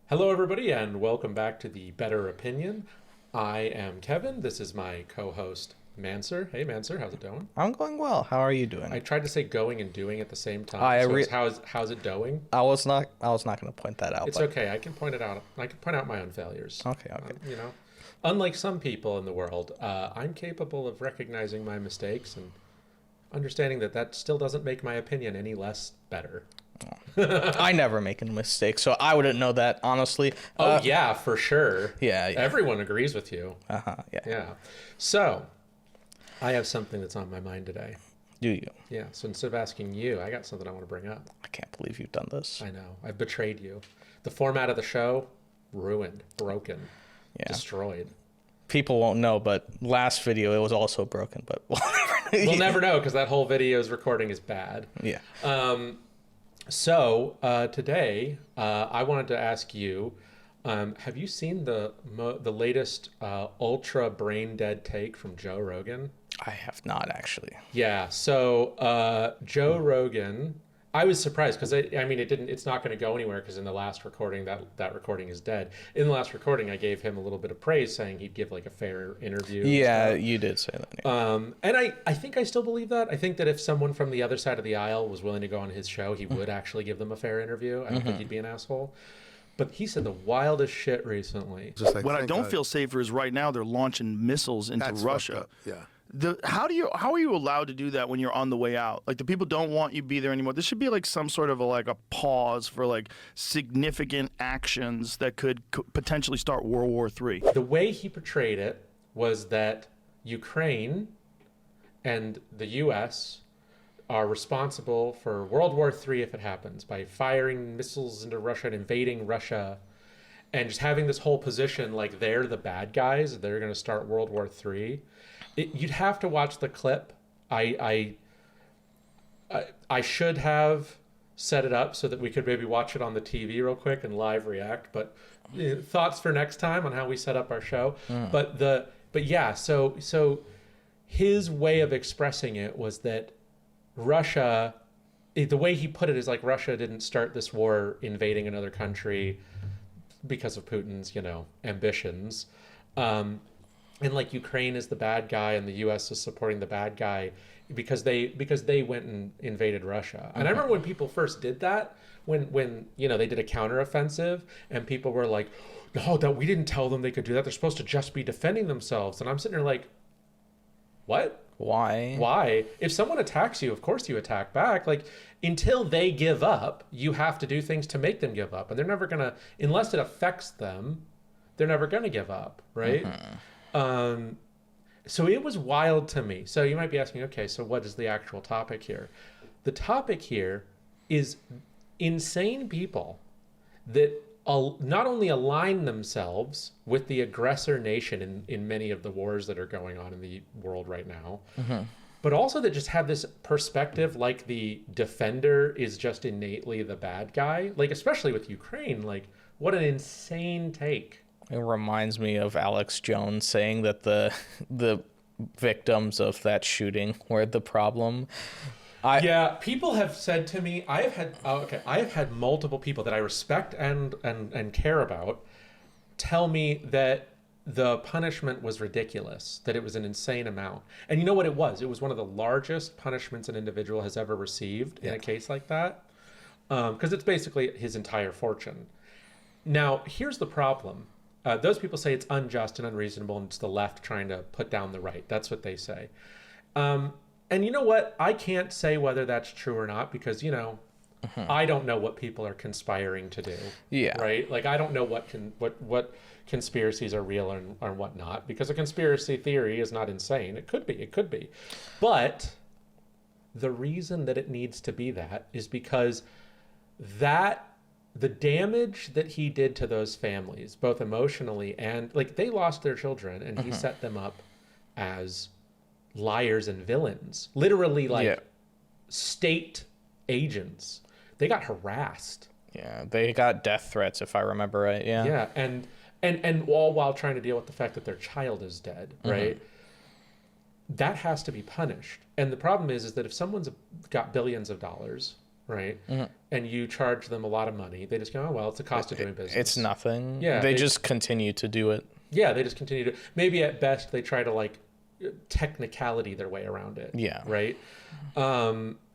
Hello, everybody, and welcome back to the Better Opinion. I am Kevin. This is my co-host, Manser. Hey, Manser, how's it going? I'm going well. How are you doing? I tried to say going and doing at the same time. How's it doing? I was not going to point that out. It's okay. I can point it out. I can point out my own failures. Okay. Unlike some people in the world, I'm capable of recognizing my mistakes and understanding that still doesn't make my opinion any less better. I never make a mistake, so I wouldn't know that, honestly. Yeah, for sure. Yeah. Everyone agrees with you. Yeah. Yeah. So, I have something that's on my mind today. Do you? Yeah, so instead of asking you, I got something I want to bring up. I can't believe you've done this. I know. I've betrayed you. The format of the show, ruined, broken, destroyed. People won't know, but last video, it was also broken, but We'll never know because that whole video's recording is bad. Yeah. So today, I wanted to ask you, have you seen the latest ultra brain dead take from Joe Rogan? I have not, actually. Yeah. So Joe Rogan, I was surprised because it's not going to go anywhere because in the last recording that recording is dead. In the last recording, I gave him a little bit of praise, saying he'd give like a fair interview. Yeah, you did say that. Yeah. And I think I still believe that. I think that if someone from the other side of the aisle was willing to go on his show, he would actually give them a fair interview. I don't think he'd be an asshole. But he said the wildest shit recently. What I don't feel safer is right now they're launching missiles into Russia. Yeah. How are you allowed to do that when you're on the way out? Like, the people don't want you to be there anymore. There should be like some sort of a pause for like significant actions that could potentially start World War III. The way he portrayed it was that Ukraine and the U.S. are responsible for World War III if it happens by firing missiles into Russia and invading Russia and just having this whole position like they're the bad guys. They're going to start World War III. You'd have to watch the clip. I should have set it up so that we could maybe watch it on the TV real quick and live react. But thoughts for next time on how we set up our show. So his way of expressing it was that Russia, the way he put it is like Russia didn't start this war invading another country because of Putin's ambitions. And like Ukraine is the bad guy and the U.S. is supporting the bad guy because they went and invaded Russia. And I remember when people first did that, when they did a counteroffensive and people were like, no, that we didn't tell them they could do that. They're supposed to just be defending themselves. And I'm sitting there like, what? Why? If someone attacks you, of course you attack back. Like, until they give up, you have to do things to make them give up. And they're never going to, unless it affects them, they're never going to give up, right? So it was wild to me. So you might be asking, okay, so what is the actual topic here? The topic here is insane people that not only align themselves with the aggressor nation in many of the wars that are going on in the world right now, but also that just have this perspective like the defender is just innately the bad guy. Like, especially with Ukraine, like, what an insane take. It reminds me of Alex Jones saying that the victims of that shooting were the problem. People have said to me, I have had multiple people that I respect and care about tell me that the punishment was ridiculous, that it was an insane amount. And you know what it was? It was one of the largest punishments an individual has ever received in a case like that, because it's basically his entire fortune. Now, here's the problem. Those people say it's unjust and unreasonable, and it's the left trying to put down the right. That's what they say. And you know what? I can't say whether that's true or not because, I don't know what people are conspiring to do. Yeah. Right? Like, I don't know what conspiracies are real and what not, because a conspiracy theory is not insane. It could be. But the reason that it needs to be that is because the damage that he did to those families, both emotionally and like they lost their children, and he set them up as liars and villains, literally state agents. They got harassed. Yeah, they got death threats, if I remember right. Yeah. Yeah, and all while trying to deal with the fact that their child is dead, right? That has to be punished. And the problem is that if someone's got billions of dollars right? And you charge them a lot of money. They just go, oh, well, it's a cost of doing business. It's nothing. Yeah, They just continue to do it. Yeah, they just continue to. Maybe at best they try to like technicality their way around it. Yeah. Right.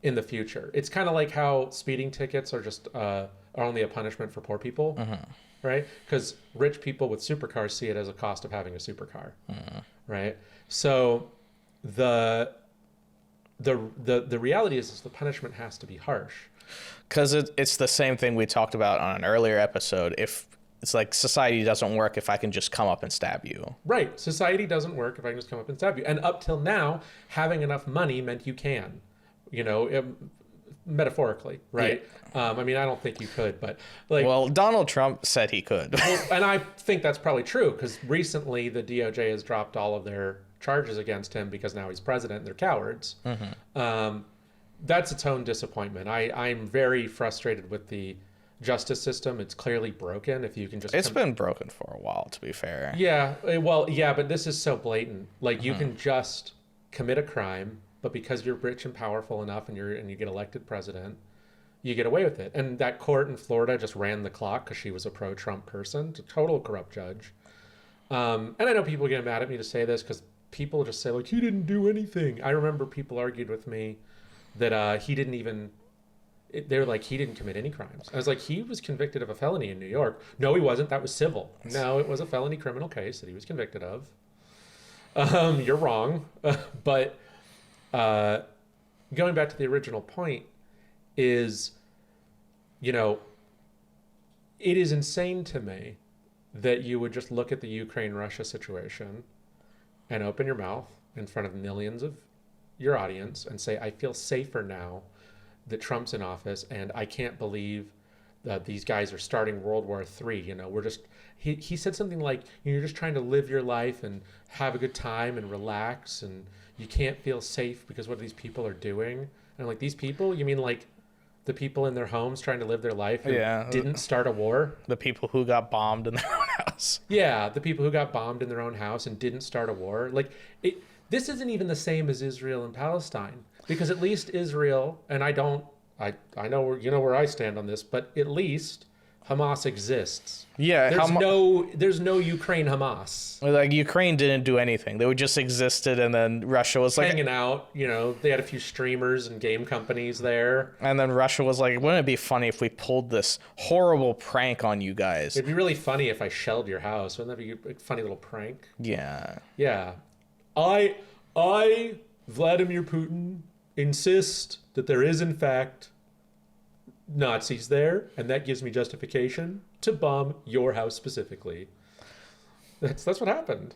In the future, it's kind of like how speeding tickets are just are only a punishment for poor people, right? Because rich people with supercars see it as a cost of having a supercar, right? So the reality is the punishment has to be harsh. Because it's the same thing we talked about on an earlier episode. If it's like society doesn't work if I can just come up and stab you. Right. Society doesn't work if I can just come up and stab you. And up till now, having enough money meant you can, metaphorically, right? Yeah. I mean, I don't think you could, but like. Well, Donald Trump said he could. And I think that's probably true because recently the DOJ has dropped all of their charges against him because now he's president and they're cowards. That's its own disappointment. I'm very frustrated with the justice system. It's clearly broken. If you can just... It's been broken for a while, to be fair. Yeah. Well, yeah, but this is so blatant. Like you can just commit a crime, but because you're rich and powerful enough and you get elected president, you get away with it. And that court in Florida just ran the clock because she was a pro-Trump person. It's a total corrupt judge. And I know people get mad at me to say this because people just say, like, he didn't do anything. I remember people argued with me that he didn't even... They're like, he didn't commit any crimes. I was like, he was convicted of a felony in New York. No, he wasn't. That was civil. No, it was a felony criminal case that he was convicted of. You're wrong. But going back to the original point is, it is insane to me that you would just look at the Ukraine-Russia situation and open your mouth in front of millions of your audience and say, I feel safer now that Trump's in office, and I can't believe that these guys are starting World War III. We're just, he said something like, you're just trying to live your life and have a good time and relax, and you can't feel safe because what these people are doing. And I'm like, these people? You mean like the people in their homes trying to live their life and didn't start a war? The people who got bombed in their own house. Yeah, the people who got bombed in their own house and didn't start a war. Like, this isn't even the same as Israel and Palestine. Because at least Israel, and I know where I stand on this, but at least Hamas exists. Yeah, there's no Ukraine Hamas. Like Ukraine didn't do anything; they just existed, and then Russia was like hanging out. They had a few streamers and game companies there. And then Russia was like, "Wouldn't it be funny if we pulled this horrible prank on you guys? It'd be really funny if I shelled your house. Wouldn't that be a funny little prank?" Yeah. Yeah, I Vladimir Putin insist that there is in fact Nazis there, and that gives me justification to bomb your house specifically. That's what happened.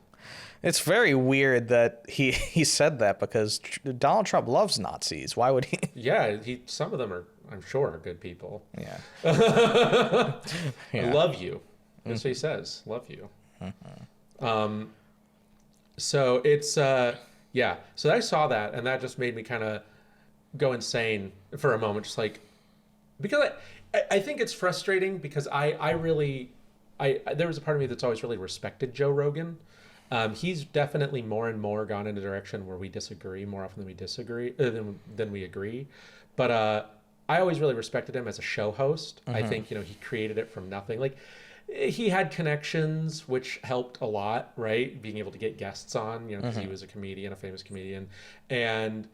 It's very weird that he said that because Donald Trump loves Nazis. Why would he? Yeah, some of them are, I'm sure, are good people. Yeah. I love you. That's what he says. Love you. So it's yeah. So I saw that, and that just made me kind of go insane for a moment, just like, because I think it's frustrating because I really there was a part of me that's always really respected Joe Rogan. He's definitely more and more gone in a direction where we disagree more often than we disagree than we agree. But I always really respected him as a show host. I think he created it from nothing. Like, he had connections, which helped a lot, right? Being able to get guests on, because he was a comedian, a famous comedian, and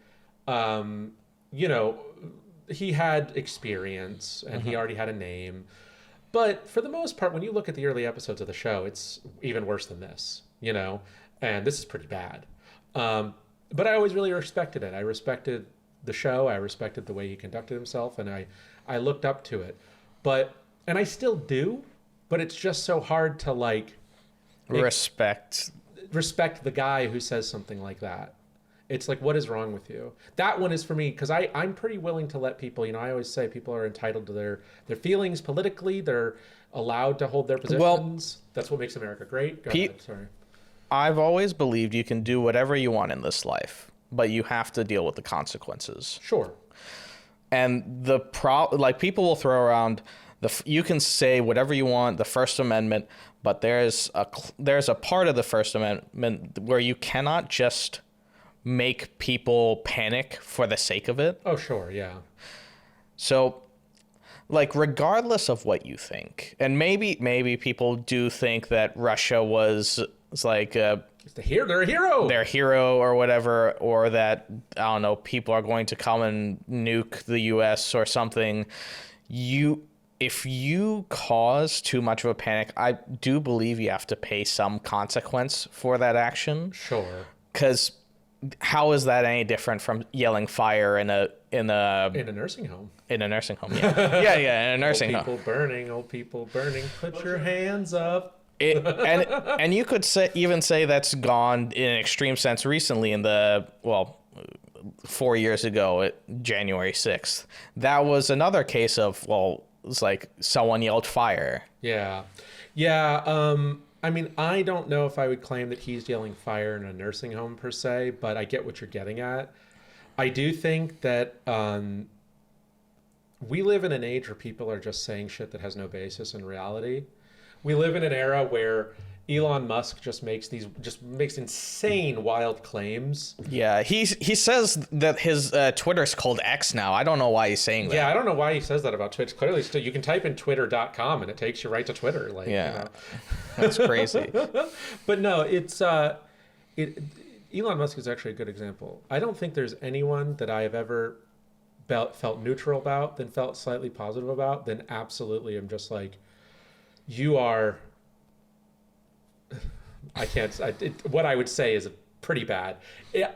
he had experience and he already had a name. But for the most part, when you look at the early episodes of the show, it's even worse than this, and this is pretty bad. But I always really respected it. I respected the show. I respected the way he conducted himself, and I looked up to it. And I still do, but it's just so hard to respect the guy who says something like that. It's like, what is wrong with you? That one is for me, because I'm pretty willing to let people, I always say people are entitled to their feelings politically. They're allowed to hold their positions. Well, that's what makes America great. Go ahead, sorry. I've always believed you can do whatever you want in this life, but you have to deal with the consequences. Sure. And people will throw around you can say whatever you want, the First Amendment, but there's a part of the First Amendment where you cannot just make people panic for the sake of it. Oh, sure, yeah. So, like, regardless of what you think, and maybe people do think that Russia was like They're a hero. their hero or whatever, or that, I don't know, people are going to come and nuke the U.S. or something. If you cause too much of a panic, I do believe you have to pay some consequence for that action. Sure. Because how is that any different from yelling fire in a nursing home? In a nursing home, yeah, in a nursing home. Old people burning. Put your hands up. And you could even say that's gone in an extreme sense recently in 4 years ago, January 6th. That was another case of, it's like someone yelled fire. Yeah. I mean, I don't know if I would claim that he's yelling fire in a nursing home per se, but I get what you're getting at. I do think that we live in an age where people are just saying shit that has no basis in reality. We live in an era where Elon Musk just makes insane, wild claims. Yeah, he says that his Twitter's called X now. I don't know why he's saying that. Yeah, I don't know why he says that about Twitch. Clearly, still, you can type in twitter.com and it takes you right to Twitter. Like, yeah, that's crazy. But no, Elon Musk is actually a good example. I don't think there's anyone that I have ever felt neutral about, then felt slightly positive about, then absolutely I'm just like, you are... what I would say is pretty bad.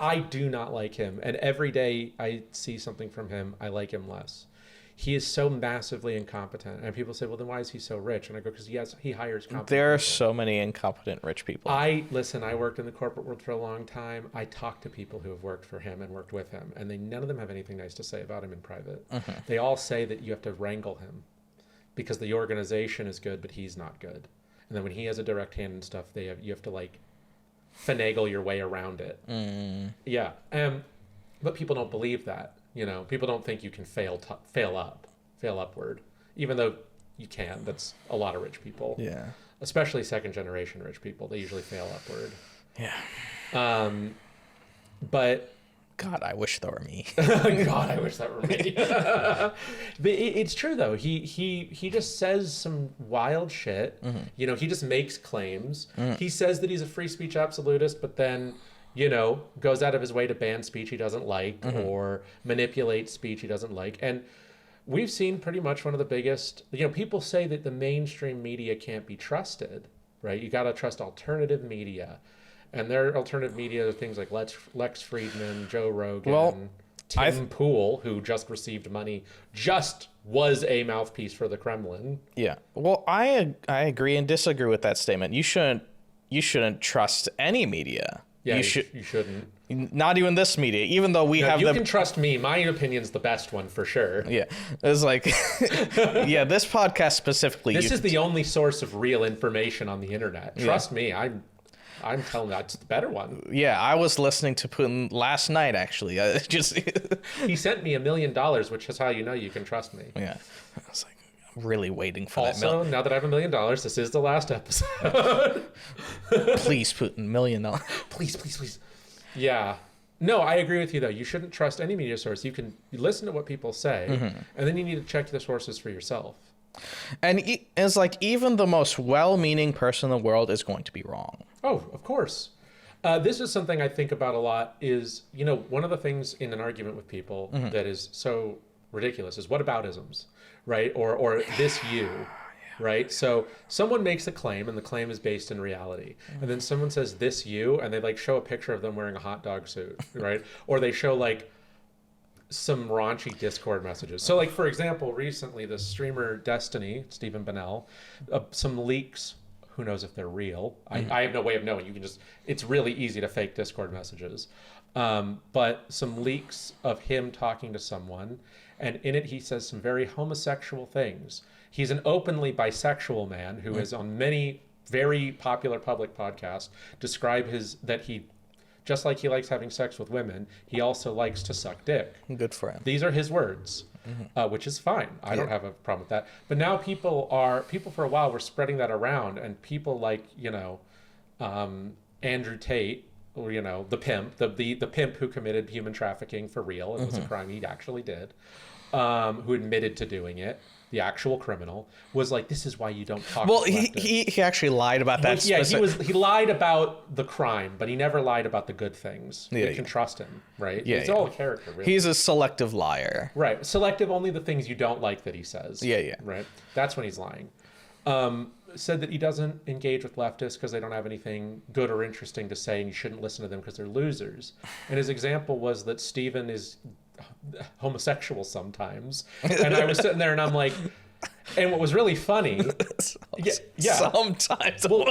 I do not like him. And every day I see something from him, I like him less. He is so massively incompetent. And people say, well, then why is he so rich? And I go, because he hires competent There are people. so many incompetent rich people. I worked in the corporate world for a long time. I talk to people who have worked for him and worked with him, and none of them have anything nice to say about him in private. Mm-hmm. They all say that you have to wrangle him because the organization is good, but he's not good. And then when he has a direct hand and stuff, you have to like finagle your way around it. Mm. Yeah. But people don't believe that. People don't think you can fail upward, even though you can. That's a lot of rich people. Yeah. Especially second generation rich people. They usually fail upward. Yeah. But God, I wish that were me. God, I wish that were me. But it's true though. He just says some wild shit. Mm-hmm. He just makes claims. Mm. He says that he's a free speech absolutist, but then goes out of his way to ban speech he doesn't like, mm-hmm. or manipulate speech he doesn't like. And we've seen pretty much one of the biggest. People say that the mainstream media can't be trusted, right? You got to trust alternative media. And their alternative media are things like Lex Friedman, Joe Rogan, Tim Pool, who just received money, just was a mouthpiece for the Kremlin. Yeah. Well, I agree and disagree with that statement. You shouldn't trust any media. Yeah, you shouldn't. Not even this media, even though we have. You can trust me. My opinion's the best one for sure. Yeah, it's like, yeah, this podcast specifically. This is the only source of real information on the internet. Trust me, I'm telling you, it's the better one. Yeah, I was listening to Putin last night, actually. He sent me $1 million, which is how you can trust me. Yeah, I was like, really waiting for that. Also, now that I have $1 million, this is the last episode. Please, Putin, $1 million. Please. Yeah. No, I agree with you, though. You shouldn't trust any media source. You listen to what people say, mm-hmm. and then you need to check the sources for yourself. And it's like even the most well-meaning person in the world is going to be wrong. Oh, of course. This is something I think about a lot is, one of the things in an argument with people mm-hmm. that is so ridiculous is whataboutisms, right? Or this you, right? So someone makes a claim and the claim is based in reality. Mm-hmm. And then someone says this you, and they show a picture of them wearing a hot dog suit, right? Or they show some raunchy Discord messages. So for example, recently the streamer Destiny, Stephen Bennell, some leaks, who knows if they're real. Mm-hmm. I have no way of knowing. It's really easy to fake Discord messages. But some leaks of him talking to someone, and in it he says some very homosexual things. He's an openly bisexual man who is on many very popular public podcasts describe that he, just like he likes having sex with women, he also likes to suck dick. Good for him. These are his words, mm-hmm. Which is fine. I don't have a problem with that. But now people for a while were spreading that around, and people like, Andrew Tate, or, the pimp, the pimp who committed human trafficking for real. It was a crime he actually did. who admitted to doing it, the actual criminal, was like, "This is why you don't talk." Well, to leftists." he actually lied about that. Yeah, he lied about the crime, but he never lied about the good things. Yeah, You can trust him, right? Yeah, It's yeah. all a character, really. He's a selective liar. Right. Selective, only the things you don't like that he says. Yeah. Right. That's when he's lying. Said that he doesn't engage with leftists because they don't have anything good or interesting to say, and you shouldn't listen to them because they're losers. And his example was that Stephen is homosexual sometimes. And I was sitting there and I'm like, and what was really funny, Sometimes homosexual.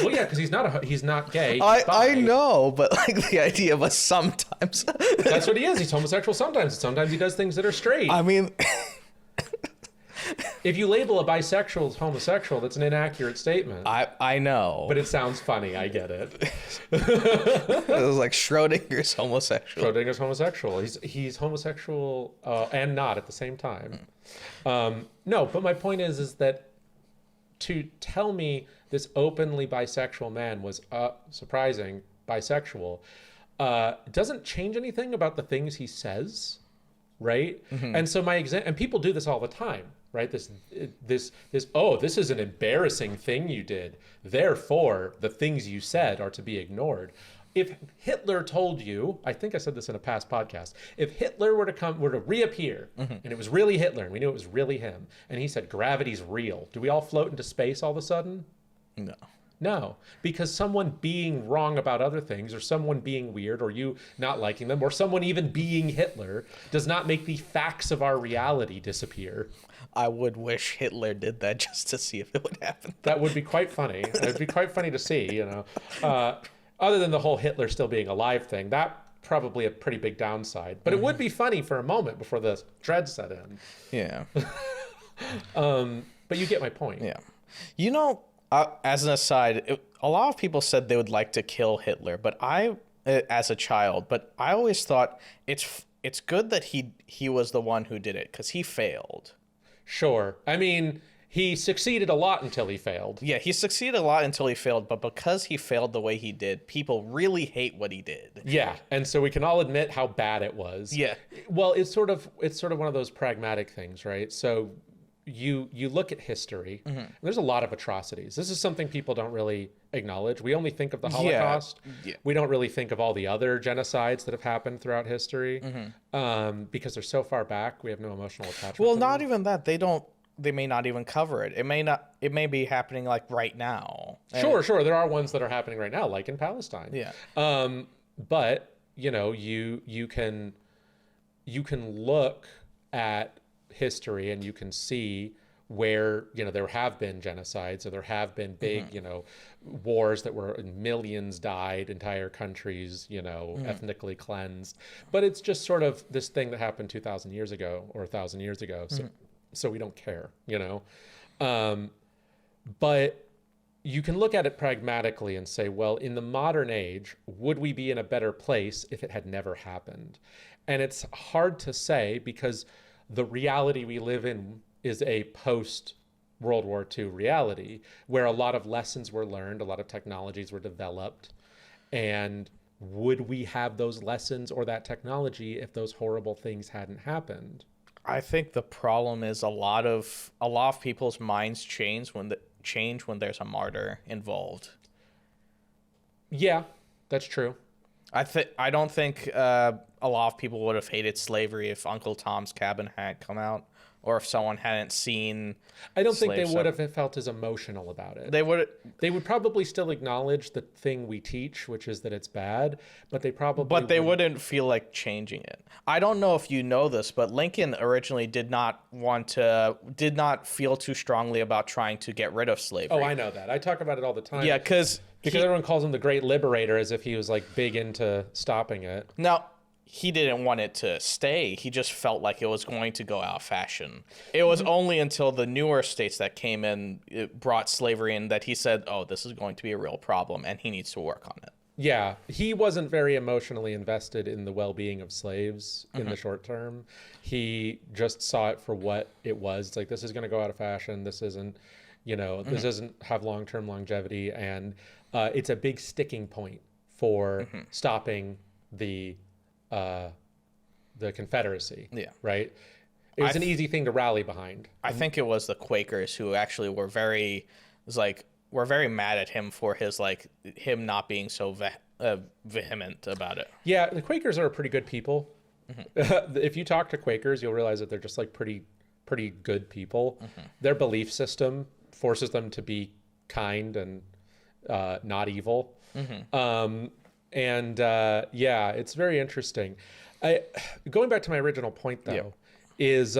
well, yeah, because he's not gay. He's I bi. know, but like the idea of a sometimes. That's what he is. He's homosexual sometimes. Sometimes he does things that are straight. I mean, If you label a bisexual as homosexual, that's an inaccurate statement. I know. But it sounds funny. I get it. It was like Schrodinger's homosexual. Schrodinger's homosexual. He's homosexual and not at the same time. No, but my point is that to tell me this openly bisexual man was surprising bisexual doesn't change anything about the things he says, right? And so and people do this all the time, right? This this is an embarrassing thing you did. Therefore, the things you said are to be ignored. If Hitler told you, I think I said this in a past podcast, if Hitler were to reappear, and it was really Hitler, and we knew it was really him, and he said gravity's real, do we all float into space all of a sudden? No. No, because someone being wrong about other things, or someone being weird, or you not liking them, or someone even being Hitler, does not make the facts of our reality disappear. I would wish Hitler did that just to see if it would happen. That would be quite funny. It would be quite funny to see, you know. Other than the whole Hitler still being alive thing, that probably a pretty big downside. But it would be funny for a moment before the dread set in. Yeah. But you get my point. Yeah. You know, as an aside, a lot of people said they would like to kill Hitler, but as a child, but I always thought it's good that he was the one who did it because he failed. Sure. I mean, he succeeded a lot until he failed. Yeah, he succeeded a lot until he failed, but because he failed the way he did, people really hate what he did. Yeah, and so we can all admit how bad it was. Yeah. Well, it's sort of one of those pragmatic things, right? So you look at history, and there's a lot of atrocities. This is something people don't really acknowledge. We only think of the Holocaust. Yeah. We don't really think of all the other genocides that have happened throughout history because they're so far back. We have no emotional attachment. Well, to not them. even that. They may not even cover it. It may be happening like right now. Sure. There are ones that are happening right now, like in Palestine. Yeah. But you know, you can look at history and you can see where, you know, there have been genocides or there have been big, you know, wars that were millions died, entire countries, you know, ethnically cleansed. But it's just sort of this thing that happened 2,000 years ago or 1,000 years ago. So we don't care, you know. But you can look at it pragmatically and say, well, in the modern age, would we be in a better place if it had never happened? And it's hard to say because the reality we live in is a post-World War II reality where a lot of lessons were learned, a lot of technologies were developed. And would we have those lessons or that technology if those horrible things hadn't happened? I think the problem is a lot of people's minds change when there's a martyr involved. Yeah, that's true. I don't think a lot of people would have hated slavery if Uncle Tom's Cabin had come out, or if someone hadn't seen. I don't think they slave would stuff. have felt as emotional about it. They would. They would probably still acknowledge the thing we teach, which is that it's bad, but they probably But they wouldn't feel like changing it. I don't know if you know this, but Lincoln originally did not feel too strongly about trying to get rid of slavery. Oh, I know that. I talk about it all the time. Yeah, because everyone calls him the Great Liberator as if he was like big into stopping it. now he didn't want it to stay. He just felt like it was going to go out of fashion. It was only until the newer states that came in, it brought slavery in, that he said, "Oh, this is going to be a real problem, and he needs to work on it." Yeah, he wasn't very emotionally invested in the well-being of slaves in the short term. He just saw it for what it was. It's like, this is going to go out of fashion. This isn't, you know, this doesn't have long-term longevity. And it's a big sticking point for stopping the Confederacy. Yeah. Right. It was an easy thing to rally behind. I think it was the Quakers who actually were very mad at him for him not being so vehement about it. Yeah, the Quakers are pretty good people. If you talk to Quakers, you'll realize that they're just like pretty good people. Their belief system forces them to be kind and not evil. Yeah, it's very interesting. Going back to my original point, though, is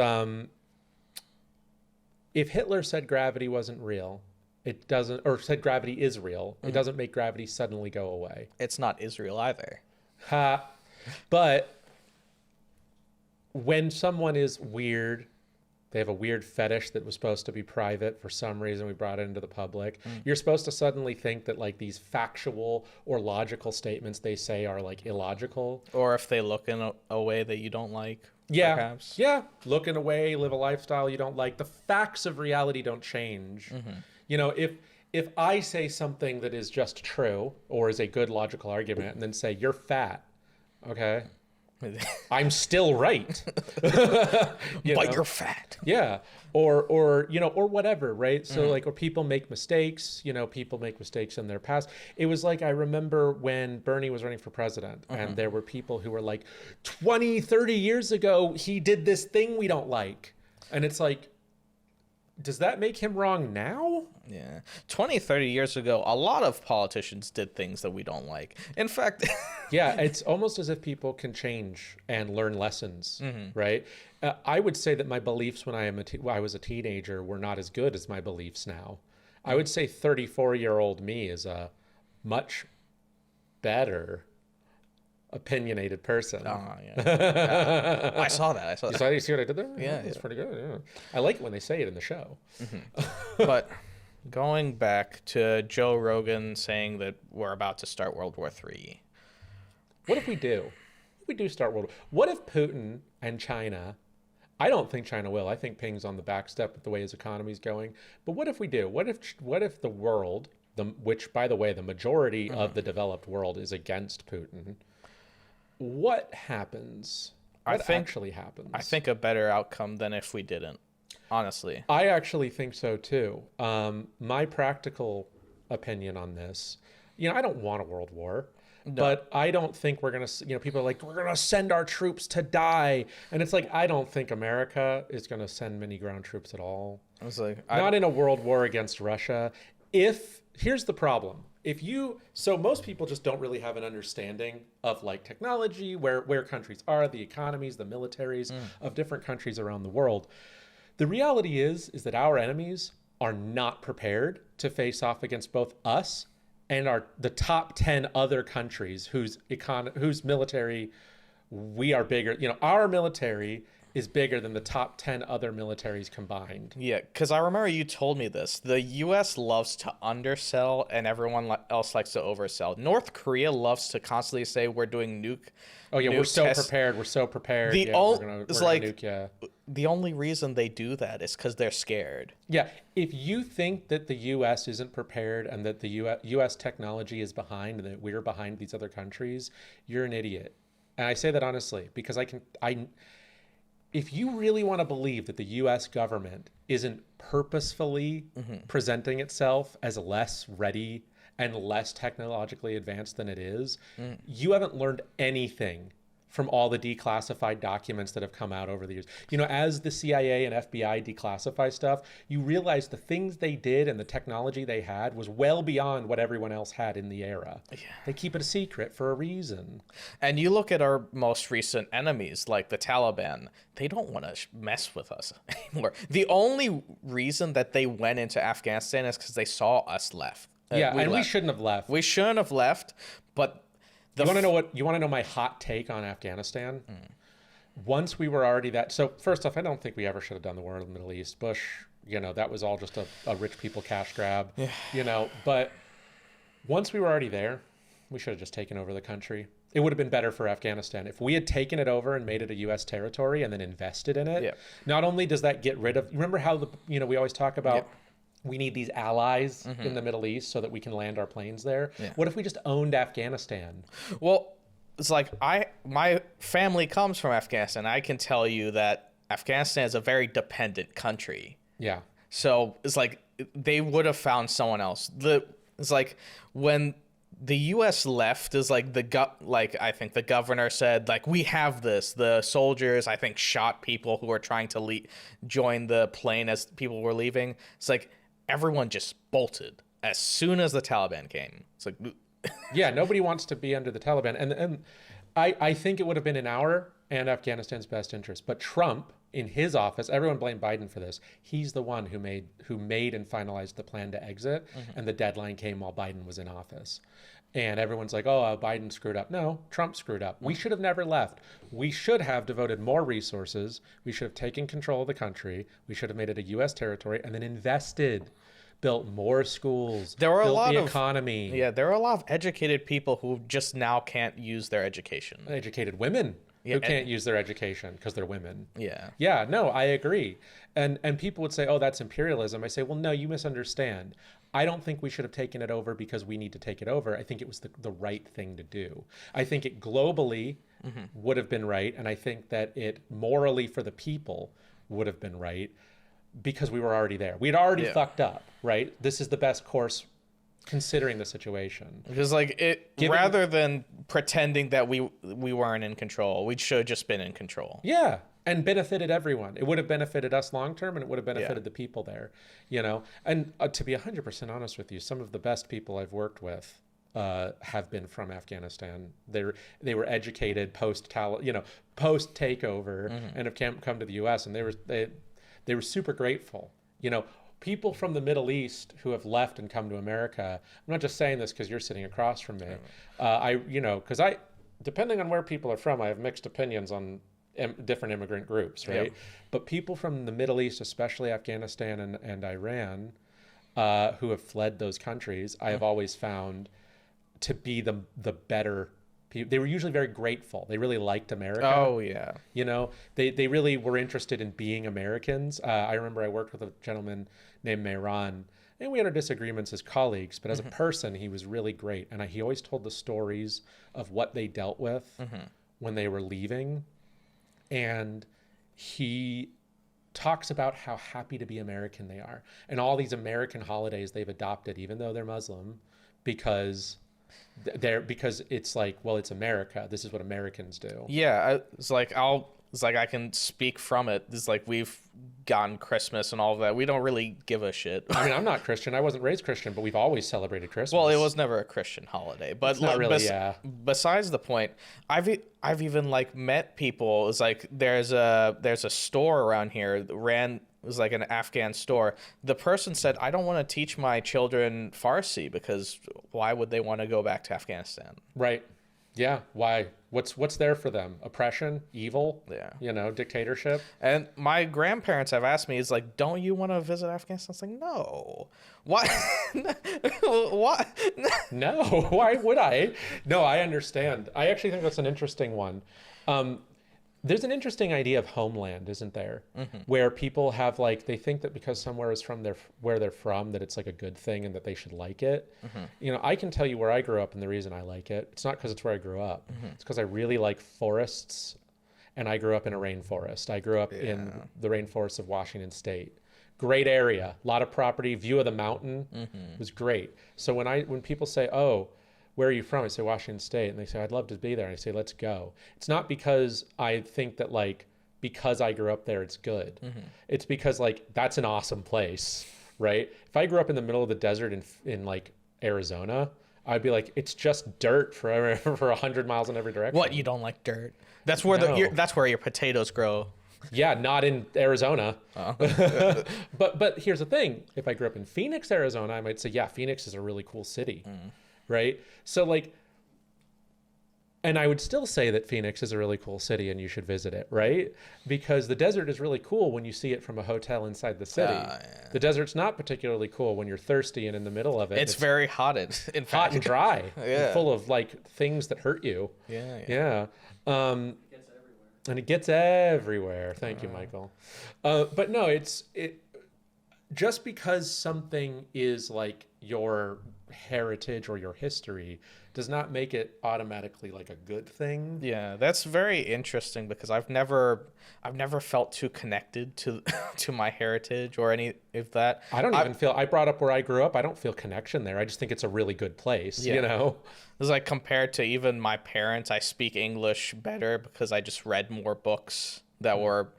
if Hitler said gravity wasn't real, it doesn't, or said gravity is real, it doesn't make gravity suddenly go away. It's not Israel either. But when someone is weird, they have a weird fetish that was supposed to be private. For some reason, we brought it into the public. You're supposed to suddenly think that like these factual or logical statements they say are like illogical. Or if they look in a way that you don't like, Yeah. perhaps. Yeah. Look in a way, live a lifestyle you don't like. The facts of reality don't change. You know, if I say something that is just true or is a good logical argument and then say, you're fat, okay, I'm still right. But you're fat. Yeah. Or, you know, or whatever, right? So like, or people make mistakes, you know, people make mistakes in their past. It was like, I remember when Bernie was running for president and there were people who were like 20, 30 years ago, he did this thing we don't like. And it's like, does that make him wrong now? Yeah. 20, 30 years ago, a lot of politicians did things that we don't like. In fact, Yeah, it's almost as if people can change and learn lessons, right? I would say that my beliefs when I was a teenager were not as good as my beliefs now. I would say 34-year-old me is a much better opinionated person. yeah. I saw that. You see what I did there? Yeah, It's yeah. pretty good. Yeah. I like it when they say it in the show. But going back to Joe Rogan saying that we're about to start World War III. What if we do? What if we do start World War? What if Putin and China? I don't think China will. I think Ping's on the back step with the way his economy's going. But what if we do? What if the world, which by the way, the majority of the developed world is against Putin? What happens? What actually happens? I think a better outcome than if we didn't, honestly. I actually think so too. My practical opinion on this, you know, I don't want a world war. But I don't think we're going to, you know, people are like, we're going to send our troops to die. And it's like, I don't think America is going to send many ground troops at all. I was like, Not in a world war against Russia. Here's the problem. So most people just don't really have an understanding of like technology, where countries are, the economies, the militaries of different countries around the world. The reality is that our enemies are not prepared to face off against both us and the top 10 other countries whose military we are bigger. You know, our military is bigger than the top 10 other militaries combined. yeah, because I remember you told me this. The U.S. loves to undersell and everyone else likes to oversell. North Korea loves to constantly say we're doing nuke. Oh yeah, we're so prepared. We're so prepared. We're gonna nuke, yeah. The only reason they do that is because they're scared. Yeah, if you think that the U.S. isn't prepared and that the U.S. technology is behind and that we're behind these other countries, you're an idiot. And I say that honestly because if you really want to believe that the U.S. government isn't purposefully presenting itself as less ready and less technologically advanced than it is, you haven't learned anything from all the declassified documents that have come out over the years. You know, as the CIA and FBI declassify stuff, you realize the things they did and the technology they had was well beyond what everyone else had in the era. Yeah. They keep it a secret for a reason. And you look at our most recent enemies, like the Taliban, they don't want to mess with us anymore. The only reason that they went into Afghanistan is because they saw us left. We shouldn't have left. We shouldn't have left, but you want to know my hot take on Afghanistan? Once we were already so first off, I don't think we ever should have done the war in the Middle East. Bush, you know, that was all just a rich people cash grab, you know, but once we were already there, we should have just taken over the country. It would have been better for Afghanistan. If we had taken it over and made it a U.S. territory and then invested in it, not only does that get rid of, remember how we always talk about we need these allies in the Middle East so that we can land our planes there. Yeah. What if we just owned Afghanistan? Well, it's like my family comes from Afghanistan. I can tell you that Afghanistan is a very dependent country. Yeah. So it's like they would have found someone else. It's like when the U.S. left, is like I think the governor said, like, we have this. The soldiers, I think, shot people who were trying to join the plane as people were leaving. It's like everyone just bolted as soon as the Taliban came. It's like, Yeah, nobody wants to be under the Taliban, and I think it would have been in our and Afghanistan's best interest. But Trump, in his office, everyone blamed Biden for this. He's the one who made and finalized the plan to exit, and the deadline came while Biden was in office. And everyone's like, oh, Biden screwed up. No, Trump screwed up. We should have never left. We should have devoted more resources. We should have taken control of the country. We should have made it a U.S. territory and then invested, built more schools, there were a built lot the of economy. Yeah, there are a lot of educated people who just now can't use their education. Educated women Yeah, who can't use their education because they're women. Yeah. Yeah, no, I agree. And people would say, oh, that's imperialism. I say, well, no, you misunderstand. I don't think we should have taken it over because we need to take it over. I think it was the right thing to do. I think it globally would have been right. And I think that it morally for the people would have been right because we were already there. We'd already fucked up, right? This is the best course considering the situation. Because rather than pretending that we weren't in control, we should have just been in control. Yeah, and benefited everyone. It would have benefited us long term, and it would have benefited the people there, you know. And to be 100% honest with you, some of the best people I've worked with have been from Afghanistan. They were educated post takeover, and have come to the U.S. and they were super grateful, you know. People from the Middle East who have left and come to America. I'm not just saying this because you're sitting across from me. Because depending on where people are from, I have mixed opinions on different immigrant groups, right? Yep. But people from the Middle East, especially Afghanistan and Iran, who have fled those countries, I have always found to be the better people. They were usually very grateful. They really liked America. Oh, yeah. You know, they really were interested in being Americans. I remember I worked with a gentleman named Mehran, and we had our disagreements as colleagues, but as a person, he was really great. And he always told the stories of what they dealt with when they were leaving. And he talks about how happy to be American they are. And all these American holidays they've adopted, even though they're Muslim, because it's like, well, it's America. This is what Americans do. Yeah, it's like I can speak from it. It's like we've gotten Christmas and all of that. We don't really give a shit. I mean, I'm not Christian. I wasn't raised Christian, but we've always celebrated Christmas. Well, it was never a Christian holiday, but it's not really. Besides the point, I've even like met people. It's like there's a store around here that it was like an Afghan store. The person said, I don't want to teach my children Farsi because why would they want to go back to Afghanistan? Right. Yeah. Why? What's there for them? Oppression, evil, yeah, dictatorship. And my grandparents have asked me, it's like, don't you want to visit Afghanistan? It's like, no. Why? Why? No, why would I? No, I understand. I actually think that's an interesting one. There's an interesting idea of homeland, isn't there? Where people have they think that because somewhere is where they're from, that it's like a good thing and that they should like it. You know, I can tell you where I grew up and the reason I like it. It's not because it's where I grew up. It's because I really like forests, and I grew up in a rainforest. I grew up in the rainforests of Washington State. Great area, a lot of property, view of the mountain. It was great. So when people say, oh, where are you from? I say Washington State. And they say, I'd love to be there. And I say, let's go. It's not because I think that because I grew up there, it's good. It's because that's an awesome place, right? If I grew up in the middle of the desert in Arizona, I'd be like, it's just dirt for 100 miles in every direction. What, you don't like dirt? That's where that's where your potatoes grow. Yeah, not in Arizona. Oh. But here's the thing. If I grew up in Phoenix, Arizona, I might say, yeah, Phoenix is a really cool city. Right? So and I would still say that Phoenix is a really cool city and you should visit it, right? Because the desert is really cool when you see it from a hotel inside the city. Yeah. The desert's not particularly cool when you're thirsty and in the middle of it. It's very hot, in fact. Hot and dry. Yeah. Full of things that hurt you. Yeah. And it gets everywhere. Thank you, Michael. But no, just because something is your heritage or your history does not make it automatically like a good thing. Yeah, that's very interesting because I've never felt too connected to to my heritage or any of that. I don't even feel, I brought up where I grew up. I don't feel connection there. I just think it's a really good place, Yeah. you know? It's like compared to even my parents, I speak English better because I just read more books that were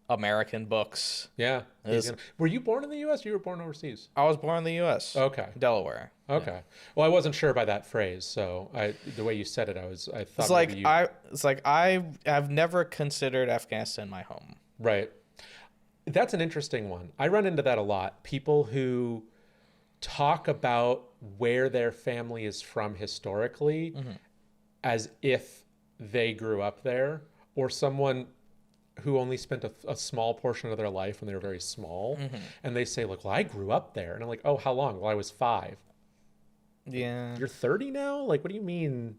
American books. Yeah. Is- Were you born in the U.S. or you were born overseas? I was born in the U.S. Okay. Delaware. Okay. Well, I wasn't sure by that phrase, so the way you said it, I thought It's like maybe you... it's like I have never considered Afghanistan my home. Right. That's an interesting one. I run into that a lot. People who talk about where their family is from historically as if they grew up there, or someone who only spent a small portion of their life when they were very small. And they say, look, well, I grew up there. And I'm like, oh, how long? Well, I was 5. Yeah. You're 30 now? Like, what do you mean?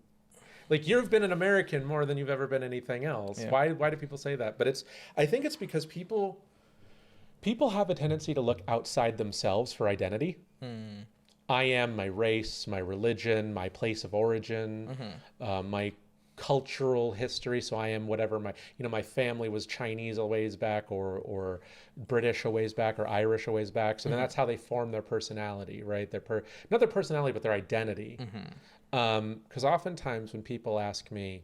Like, you've been an American more than you've ever been anything else. Yeah. Why do people say that? But I think it's because people have a tendency to look outside themselves for identity. I am my race, my religion, my place of origin, my cultural history. So I am whatever my family was Chinese a ways back, or British a ways back, or Irish a ways back. So then that's how they form their personality, right? Not their personality, but their identity. Because oftentimes when people ask me,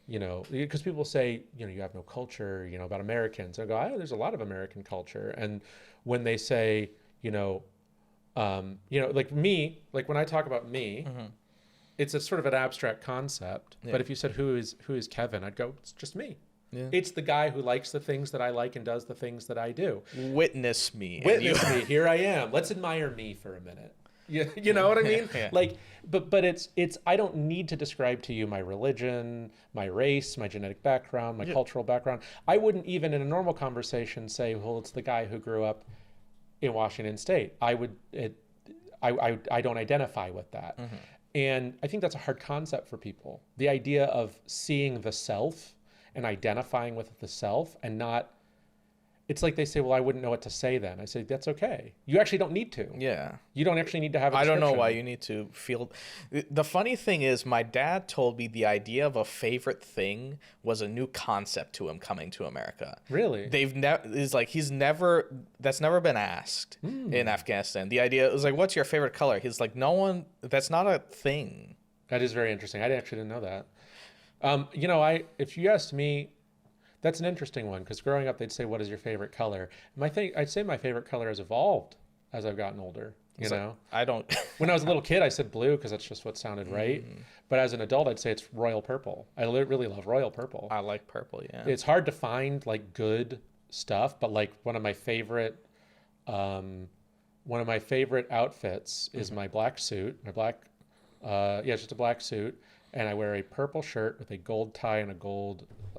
because people say, you have no culture, about Americans. I go, oh, there's a lot of American culture. And when they say, like me, like when I talk about me, it's a sort of an abstract concept. Yeah. But if you said, who is Kevin? I'd go, it's just me. Yeah. It's the guy who likes the things that I like and does the things that I do. Witness me. Witness me. Here I am. Let's admire me for a minute. You know what I mean? Yeah. Like, but it's I don't need to describe to you my religion, my race, my genetic background, my cultural background. I wouldn't even in a normal conversation say, well, it's the guy who grew up in Washington State. I don't identify with that. And I think that's a hard concept for people. The idea of seeing the self and identifying with the self and not, it's like they say, well, I wouldn't know what to say then. I say, that's okay. You actually don't need to. Yeah. You don't actually need to have a I don't know description. why you need to feel. The funny thing is, my dad told me the idea of a favorite thing was a new concept to him coming to America. Really? That's never been asked in Afghanistan. The idea is like, what's your favorite color? He's like, no one, that's not a thing. That is very interesting. I actually didn't know that. If you asked me, that's an interesting one, because growing up, they'd say, what is your favorite color? I'd say my favorite color has evolved as I've gotten older, I don't. When I was a little kid, I said blue because that's just what sounded right. But as an adult, I'd say it's royal purple. I really love royal purple. I like purple, yeah. It's hard to find like good stuff, but like one of my favorite outfits is my black suit, it's just a black suit. And I wear a purple shirt with a gold tie and a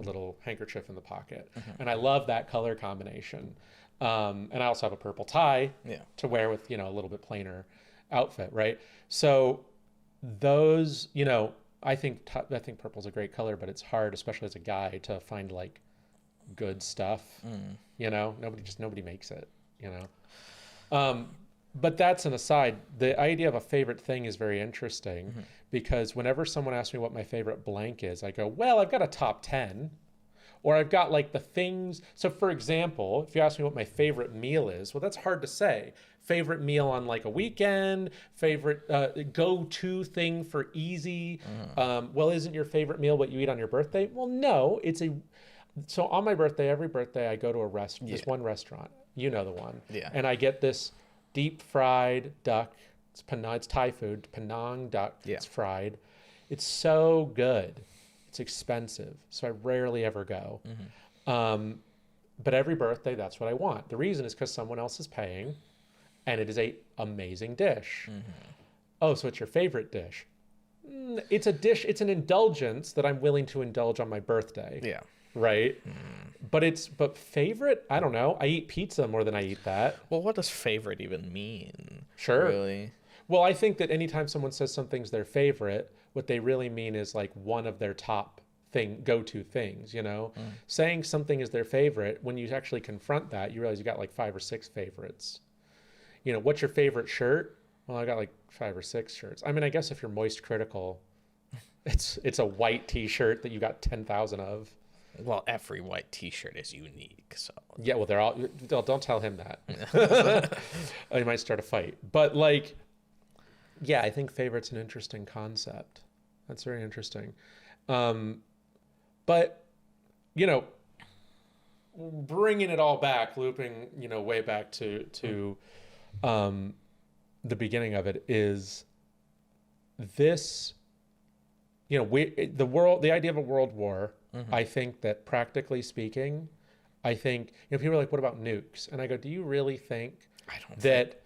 little handkerchief in the pocket. And I love that color combination. And I also have a purple tie to wear with, a little bit plainer outfit, right? So those, I think purple's a great color, but it's hard, especially as a guy, to find like good stuff. Nobody makes it, But that's an aside. The idea of a favorite thing is very interesting because whenever someone asks me what my favorite blank is, I go, well, I've got a top 10, or I've got like the things. So for example, if you ask me what my favorite meal is, well, that's hard to say. Favorite meal on like a weekend, favorite go-to thing for easy. Well, isn't your favorite meal what you eat on your birthday? Well, no, so on my birthday, every birthday, I go to this one restaurant, the one. Yeah. And I get this deep fried duck. It's Thai food, Penang duck. Yeah. It's fried. It's so good. It's expensive, so I rarely ever go. But every birthday, that's what I want. The reason is because someone else is paying, and it is a amazing dish. Oh, so it's your favorite dish? It's a dish. It's an indulgence that I'm willing to indulge on my birthday. Yeah. Right. But favorite? I don't know. I eat pizza more than I eat that. Well, what does favorite even mean? Sure. Really? Well, I think that anytime someone says something's their favorite, what they really mean is like one of their top go-to things, Saying something is their favorite, when you actually confront that, you realize you got like 5 or 6 favorites. What's your favorite shirt? Well, I got like 5 or 6 shirts. I mean, I guess if you're moist critical, it's a white T-shirt that you got 10,000 of. Well, every white T-shirt is unique, so Yeah, well, they're all. Don't tell him that. He might start a fight. But like, yeah, I think favorite's an interesting concept. That's very interesting. But you know, bringing it all back, looping, way back to the beginning of it is this. The idea of a world war. I think that practically speaking, I think people are like, "What about nukes?" And I go, "Do you really think that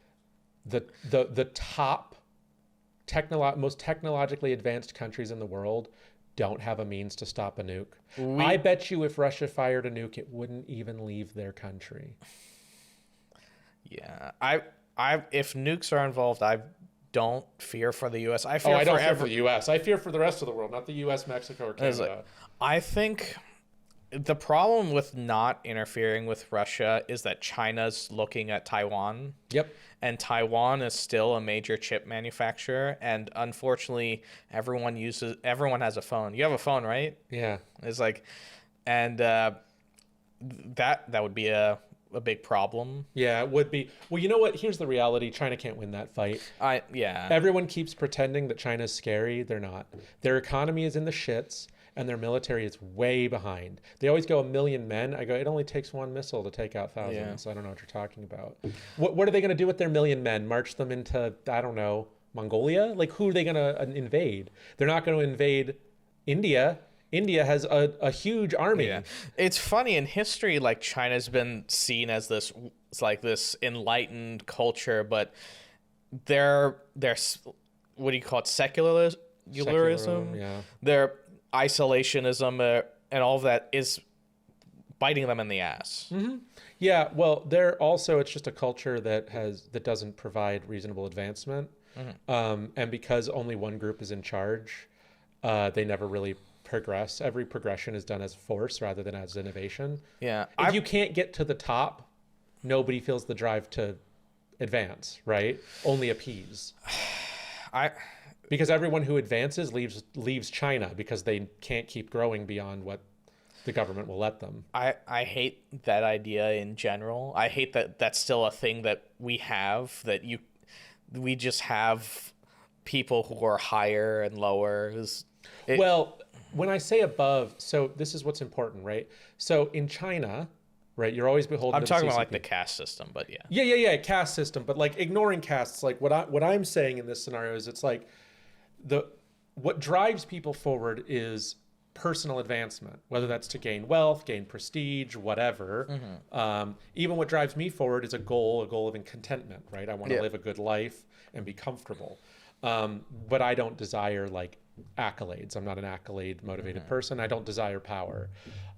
the top most technologically advanced countries in the world don't have a means to stop a nuke? I bet you if Russia fired a nuke, it wouldn't even leave their country." Yeah, if nukes are involved, I don't fear for the U.S. I fear I don't for fear for the U.S. I fear for the rest of the world, not the U.S., Mexico, or Canada. I think the problem with not interfering with Russia is that China's looking at Taiwan. Yep. And Taiwan is still a major chip manufacturer, and unfortunately, everyone has a phone. You have a phone, right? Yeah. It's like, and that would be a big problem. Yeah, it would be. Well, you know what? Here's the reality. China can't win that fight. Everyone keeps pretending that China's scary. They're not. Their economy is in the shits, and their military is way behind. They always go 1 million men. I go, it only takes 1 missile to take out thousands. Yeah. So I don't know what you're talking about. What are they going to do with their 1 million men? March them into, I don't know, Mongolia? Like, who are they going to invade? They're not going to invade India. India has a huge army. Yeah. It's funny, in history, like, China's been seen as this enlightened culture, but they're what do you call it, secularism? Yeah. Their isolationism and all of that is biting them in the ass. Mm-hmm. Yeah, well, it's just a culture that doesn't provide reasonable advancement. Mm-hmm. And because only one group is in charge, they never really progress. Every progression is done as force rather than as innovation. Yeah. If you can't get to the top, nobody feels the drive to advance, right? Only appease. Because everyone who advances leaves China because they can't keep growing beyond what the government will let them. I hate that idea in general. I hate that that's still a thing that we have, we just have people who are higher and lower. Well, when I say above, so this is what's important, right? So in China, right, you're always beholden I'm to talking the about like the caste system, but yeah. Yeah, caste system, but like ignoring castes, like what I'm saying in this scenario is it's like what drives people forward is personal advancement, whether that's to gain wealth, gain prestige, whatever. Mm-hmm. Even what drives me forward is a goal of contentment, right? I want to live a good life and be comfortable. But I don't desire like accolades. I'm not an accolade motivated person. I don't desire power.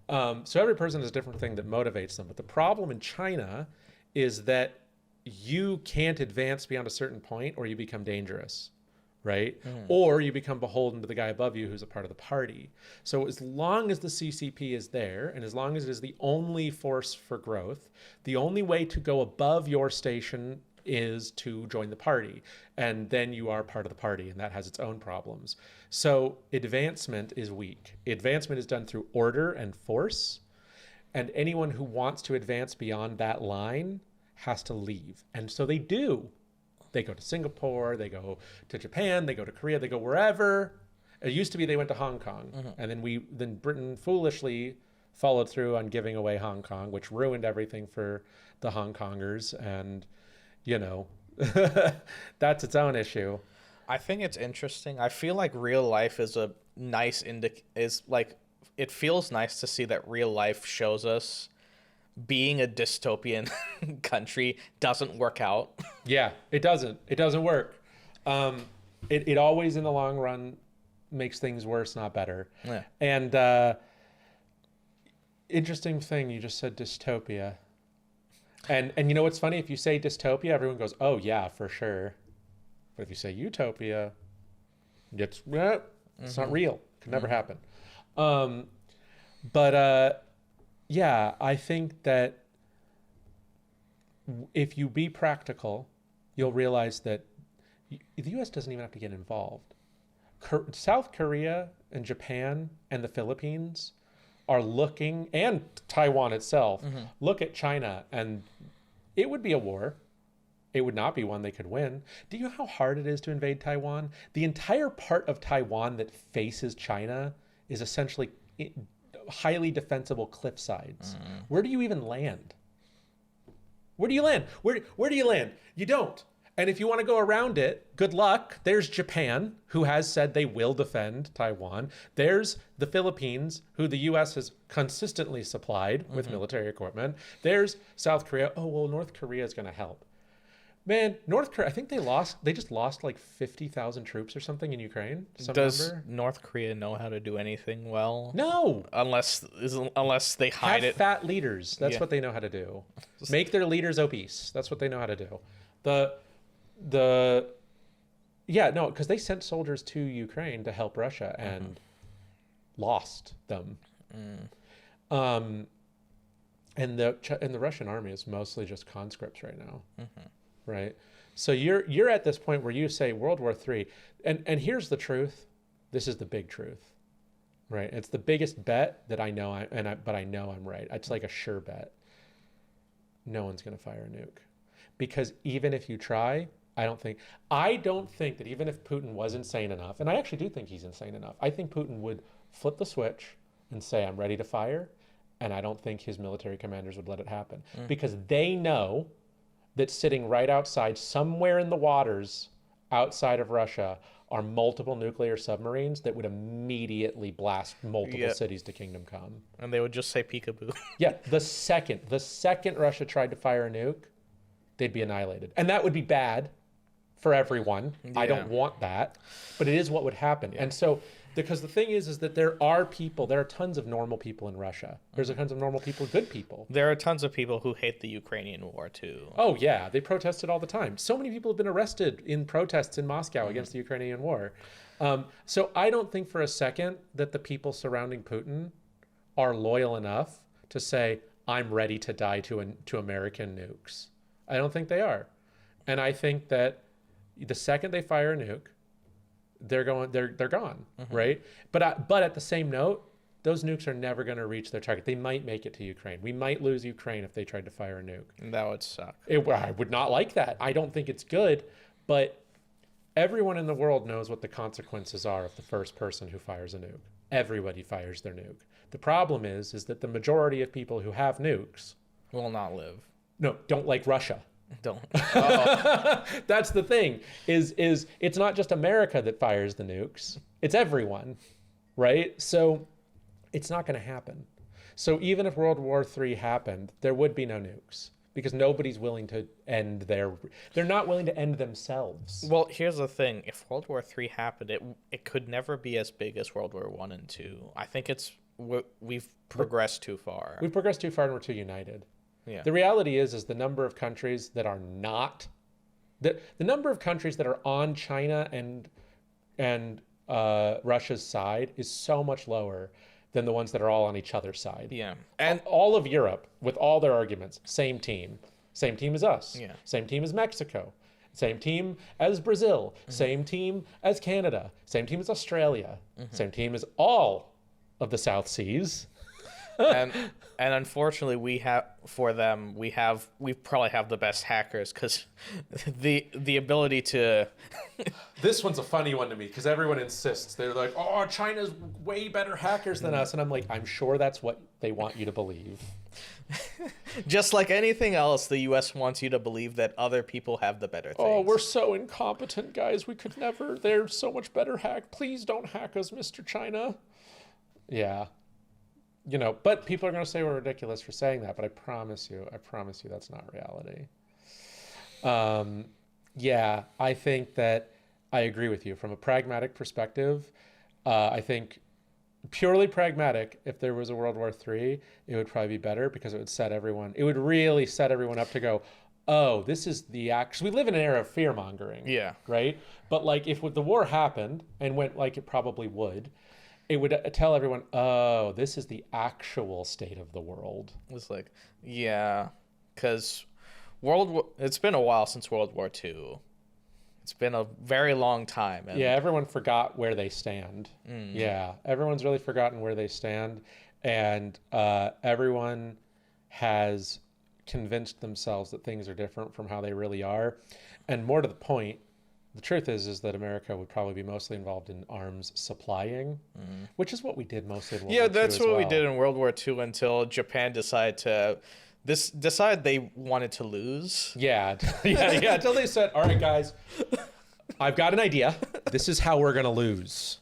So every person has a different thing that motivates them. But the problem in China is that you can't advance beyond a certain point or you become dangerous. Right? Or you become beholden to the guy above you who's a part of the party. So as long as the CCP is there, and as long as it is the only force for growth, the only way to go above your station is to join the party. And then you are part of the party, and that has its own problems. So advancement is weak. Advancement is done through order and force, and anyone who wants to advance beyond that line has to leave. And so they do. They go to Singapore, they go to Japan, they go to Korea, they go wherever. It used to be they went to Hong Kong. And then Britain foolishly followed through on giving away Hong Kong, which ruined everything for the Hong Kongers. And, that's its own issue. I think it's interesting. I feel like real life is a nice it feels nice to see that real life shows us being a dystopian country doesn't work out. Yeah, it doesn't work. It always in the long run makes things worse, not better. Yeah. And interesting thing, you just said dystopia. And you know what's funny? If you say dystopia, everyone goes, oh yeah, for sure. But if you say utopia, it's not real. It could never happen. Yeah, I think that if you be practical, you'll realize that The U.S. doesn't even have to get involved. South Korea and Japan and the Philippines are looking, and Taiwan itself, look at China, and it would be a war. It would not be one they could win. Do you know how hard it is to invade Taiwan? The entire part of Taiwan that faces China is essentially highly defensible cliff sides. Where do you even land? Where do you land? Where do you land? You don't. And if you want to go around it, good luck. There's Japan, who has said they will defend Taiwan. There's the Philippines, who the U.S. has consistently supplied with military equipment. There's South Korea. Oh, well, North Korea is going to help. Man, North Korea, I think they just lost like 50,000 troops or something in Ukraine. Does North Korea know how to do anything well? No. Unless they hide Have it. fat leaders. That's what they know how to do. Make their leaders obese. That's what they know how to do. Because they sent soldiers to Ukraine to help Russia and lost them. And the Russian army is mostly just conscripts right now. Right? So you're at this point where you say World War III, and here's the truth. This is the big truth, right? It's the biggest bet that I know, but I know I'm right. It's like a sure bet. No one's going to fire a nuke, because even if you try, I don't think that even if Putin was insane enough, and I actually do think he's insane enough, I think Putin would flip the switch and say, I'm ready to fire, and I don't think his military commanders would let it happen, because they know that sitting right outside, somewhere in the waters outside of Russia, are multiple nuclear submarines that would immediately blast multiple cities to kingdom come. And they would just say peekaboo. Yeah, the second Russia tried to fire a nuke, they'd be annihilated. And that would be bad for everyone. I don't want that, but it is what would happen. And so, because the thing is that there are tons of normal people in Russia. There's tons of normal people, good people. There are tons of people who hate the Ukrainian war too. Oh yeah, they protested all the time. So many people have been arrested in protests in Moscow against the Ukrainian war. So I don't think for a second that the people surrounding Putin are loyal enough to say, I'm ready to die to American nukes. I don't think they are. And I think that the second they fire a nuke, they're gone, right? But at the same note, those nukes are never going to reach their target. They might make it to Ukraine. We might lose Ukraine if they tried to fire a nuke. That would suck. I would not like that. I don't think it's good, but everyone in the world knows what the consequences are of the first person who fires a nuke. Everybody fires their nuke. The problem is that the majority of people who have nukes will not live. No, don't like Russia. Don't. That's the thing, is it's not just America that fires the nukes. It's everyone, right? So it's not going to happen. So even if World War III happened, there would be no nukes, because nobody's willing to they're not willing to end themselves. Well, here's the thing. If World War III happened, it could never be as big as World War I and II. I think we've progressed too far. We've progressed too far, and we're too united. Yeah. The reality is the number of countries that are not, the number of countries that are on China and Russia's side is so much lower than the ones that are all on each other's side. Yeah. And all of Europe, with all their arguments, same team as us. Yeah. Same team as Mexico. Same team as Brazil. Same team as Canada. Same team as Australia. Same team as all of the South Seas. And unfortunately, we probably have the best hackers, because the ability to. This one's a funny one to me, because everyone insists. They're like, "Oh, China's way better hackers than us," and I'm like, "I'm sure that's what they want you to believe." Just like anything else, the U.S. wants you to believe that other people have the better things. Oh, we're so incompetent, guys. We could never. They're so much better hack. Please don't hack us, Mr. China. Yeah. But people are going to say we're ridiculous for saying that, but I promise you that's not reality. Yeah, I think that I agree with you. From a pragmatic perspective, I think purely pragmatic, if there was a World War III, it would probably be better, because it would really set everyone up to go, oh, this is because we live in an era of fear mongering. Yeah. Right? But if the war happened and went like it probably would, it would tell everyone, oh, this is the actual state of the world. It's like, yeah, because it's been a while since World War II. It's been a very long time. And Yeah, everyone forgot where they stand. Yeah, everyone's really forgotten where they stand, and everyone has convinced themselves that things are different from how they really are. And more to the point, the truth is that America would probably be mostly involved in arms supplying, which is what we did mostly in World War II that's as what we well. did in World War II until Japan decided they wanted to lose. Yeah, yeah. Until they said, "All right, guys, I've got an idea. This is how we're gonna lose.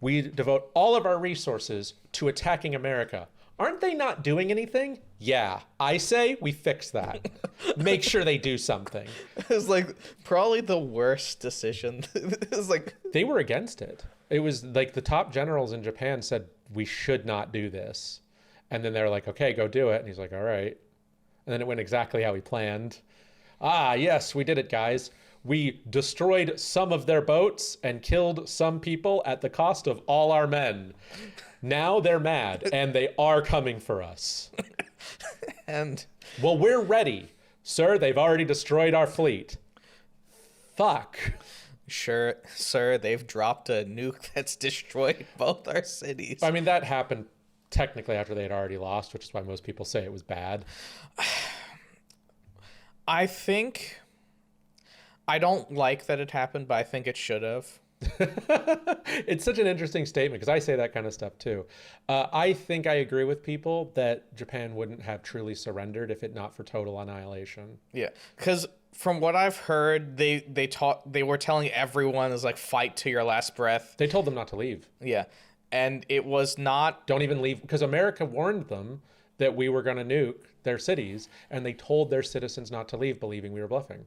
We devote all of our resources to attacking America. Aren't they not doing anything? Yeah, I say we fix that. Make sure they do something." It was like probably the worst decision. It was like They were against it. It was like the top generals in Japan said we should not do this, and then they're like, "Okay, go do it." And he's like, "All right." And then it went exactly how he planned. Ah, yes, we did it, guys. We destroyed some of their boats and killed some people at the cost of all our men. Now they're mad, and they are coming for us. and Well, we're ready. Sir, they've already destroyed our fleet. Fuck. sure, sir, they've dropped a nuke that's destroyed both our cities. I mean, that happened technically after they had already lost, which is why most people say it was bad. I don't like that it happened, but I think it should have. It's such an interesting statement because I say that kind of stuff too. I think I agree with people that Japan wouldn't have truly surrendered if it not for total annihilation. Yeah, because from what I've heard, they were telling everyone is like fight to your last breath. They told them not to leave. Yeah, and it was not. Don't even leave, because America warned them that we were going to nuke their cities, and they told their citizens not to leave, believing we were bluffing.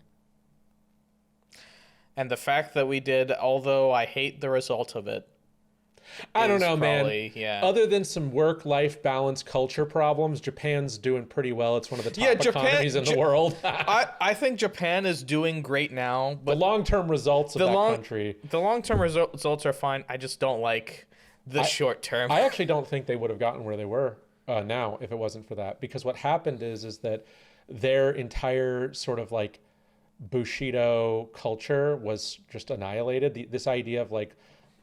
And the fact that we did, although I hate the result of it. I don't know, probably, man. Yeah. Other than some work-life balance culture problems, Japan's doing pretty well. It's one of the top economies in the world. I think Japan is doing great now, The but long-term results of that country. the long-term results are fine. I just don't like the short term. I actually don't think they would have gotten where they were now if it wasn't for that. Because what happened is that their entire sort of like Bushido culture was just annihilated. This idea of like,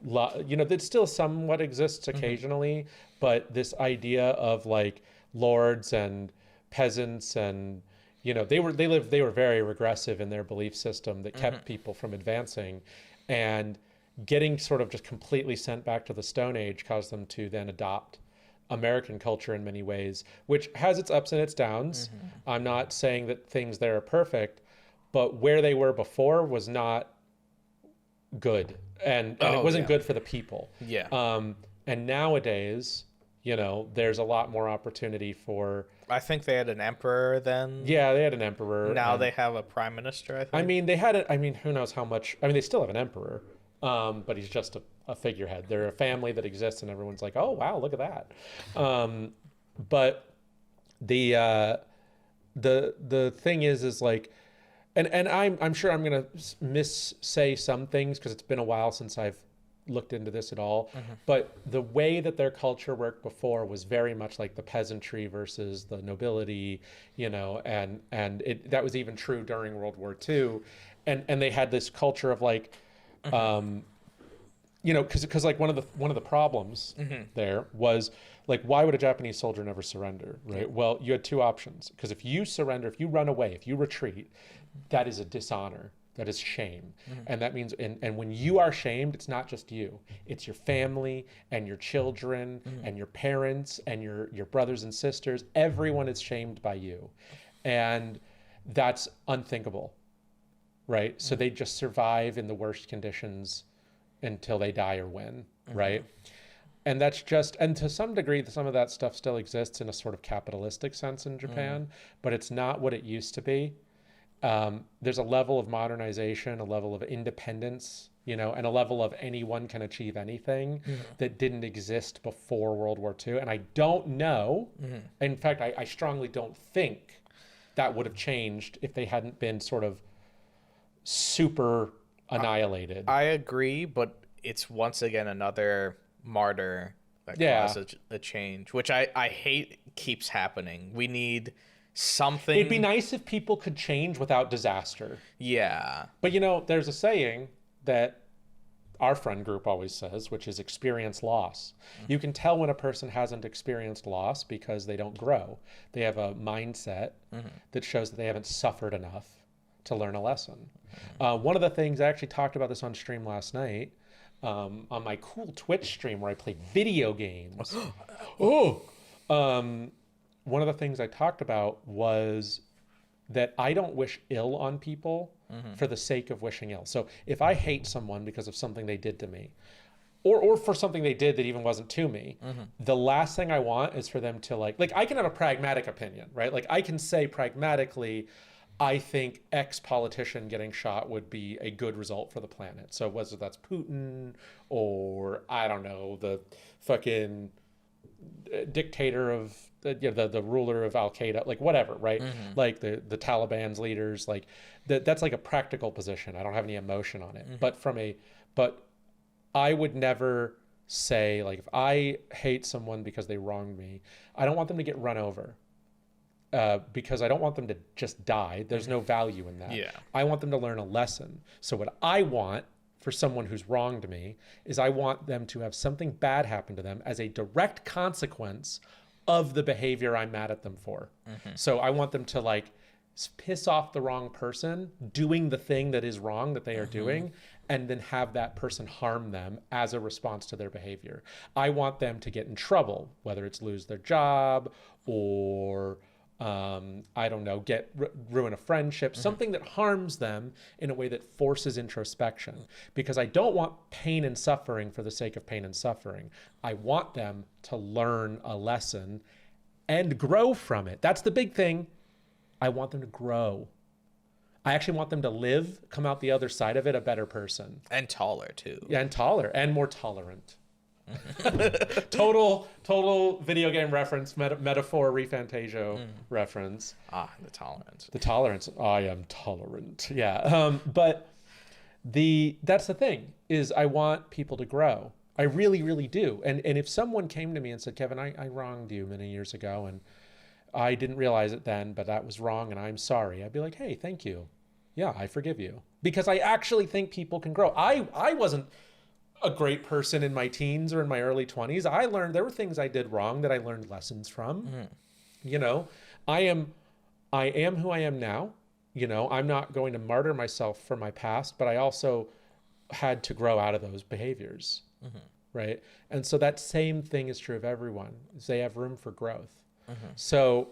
that still somewhat exists occasionally, but this idea of like lords and peasants and they were very regressive in their belief system that kept people from advancing, and getting sort of just completely sent back to the Stone Age caused them to then adopt American culture in many ways, which has its ups and its downs. I'm not saying that things there are perfect, but where they were before was not good, and it wasn't good for the people. Yeah. And nowadays, there's a lot more opportunity for. I think they had an emperor then. Yeah, they had an emperor. Now they have a prime minister, I think. I mean, who knows how much. I mean, they still have an emperor, but he's just a figurehead. They're a family that exists, and everyone's like, "Oh, wow, look at that." But the thing is like. And I'm sure I'm gonna say some things because it's been a while since I've looked into this at all. But the way that their culture worked before was very much like the peasantry versus the nobility, and that was even true during World War II, and they had this culture of like, because like one of the problems there was like, why would a Japanese soldier never surrender, right? Well, you had two options, because if you surrender, if you run away, if you retreat, that is a dishonor. That is shame. And that means, and when you are shamed, it's not just you. It's your family and your children and your parents and your brothers and sisters. Everyone is shamed by you. And that's unthinkable, right? So they just survive in the worst conditions until they die or win, right? And that's and to some degree, some of that stuff still exists in a sort of capitalistic sense in Japan, but it's not what it used to be. There's a level of modernization, a level of independence, and a level of anyone can achieve anything that didn't exist before World War II. And I don't know. In fact, I strongly don't think that would have changed if they hadn't been sort of super annihilated. I agree, but it's once again another martyr that caused a change, which I hate keeps happening. We need something. It'd be nice if people could change without disaster. Yeah. But you know, there's a saying that our friend group always says, which is experience loss. You can tell when a person hasn't experienced loss because they don't grow. They have a mindset that shows that they haven't suffered enough to learn a lesson. One of the things, I actually talked about this on stream last night, on my cool Twitch stream where I play video games. One of the things I talked about was that I don't wish ill on people for the sake of wishing ill. So if I hate someone because of something they did to me, or for something they did that even wasn't to me, the last thing I want is for them to like I can have a pragmatic opinion, right? Like I can say pragmatically, I think X politician getting shot would be a good result for the planet. So whether that's Putin or I don't know, the fucking dictator of the ruler of Al Qaeda, like whatever, right? Like the Taliban's leaders, like that's like a practical position. I don't have any emotion on it. But I would never say like if I hate someone because they wronged me, I don't want them to get run over. Because I don't want them to just die. There's no value in that. Yeah. I want them to learn a lesson. So what I want for someone who's wronged me is I want them to have something bad happen to them as a direct consequence of the behavior I'm mad at them for. So I want them to like piss off the wrong person doing the thing that is wrong that they are doing, and then have that person harm them as a response to their behavior. I want them to get in trouble, whether it's lose their job or I don't know, ruin a friendship, something that harms them in a way that forces introspection. Because I don't want pain and suffering for the sake of pain and suffering. I want them to learn a lesson and grow from it. That's the big thing. I want them to grow. I actually want them to live, come out the other side of it a better person. And taller too. Yeah, and taller and more tolerant. total video game reference, metaphor, refantasio reference. The tolerance. The tolerance. I am tolerant. Yeah. But that's the thing is I want people to grow. I really, really do. And if someone came to me and said, Kevin, I wronged you many years ago and I didn't realize it then, but that was wrong and I'm sorry. I'd be like, hey, thank you. Yeah, I forgive you. Because I actually think people can grow. I wasn't a great person in my teens or in my early 20s. I learned there were things I did wrong that I learned lessons from. You know, I am who I am now. You know, I'm not going to martyr myself for my past, but I also had to grow out of those behaviors. Right. And so that same thing is true of everyone, is they have room for growth. So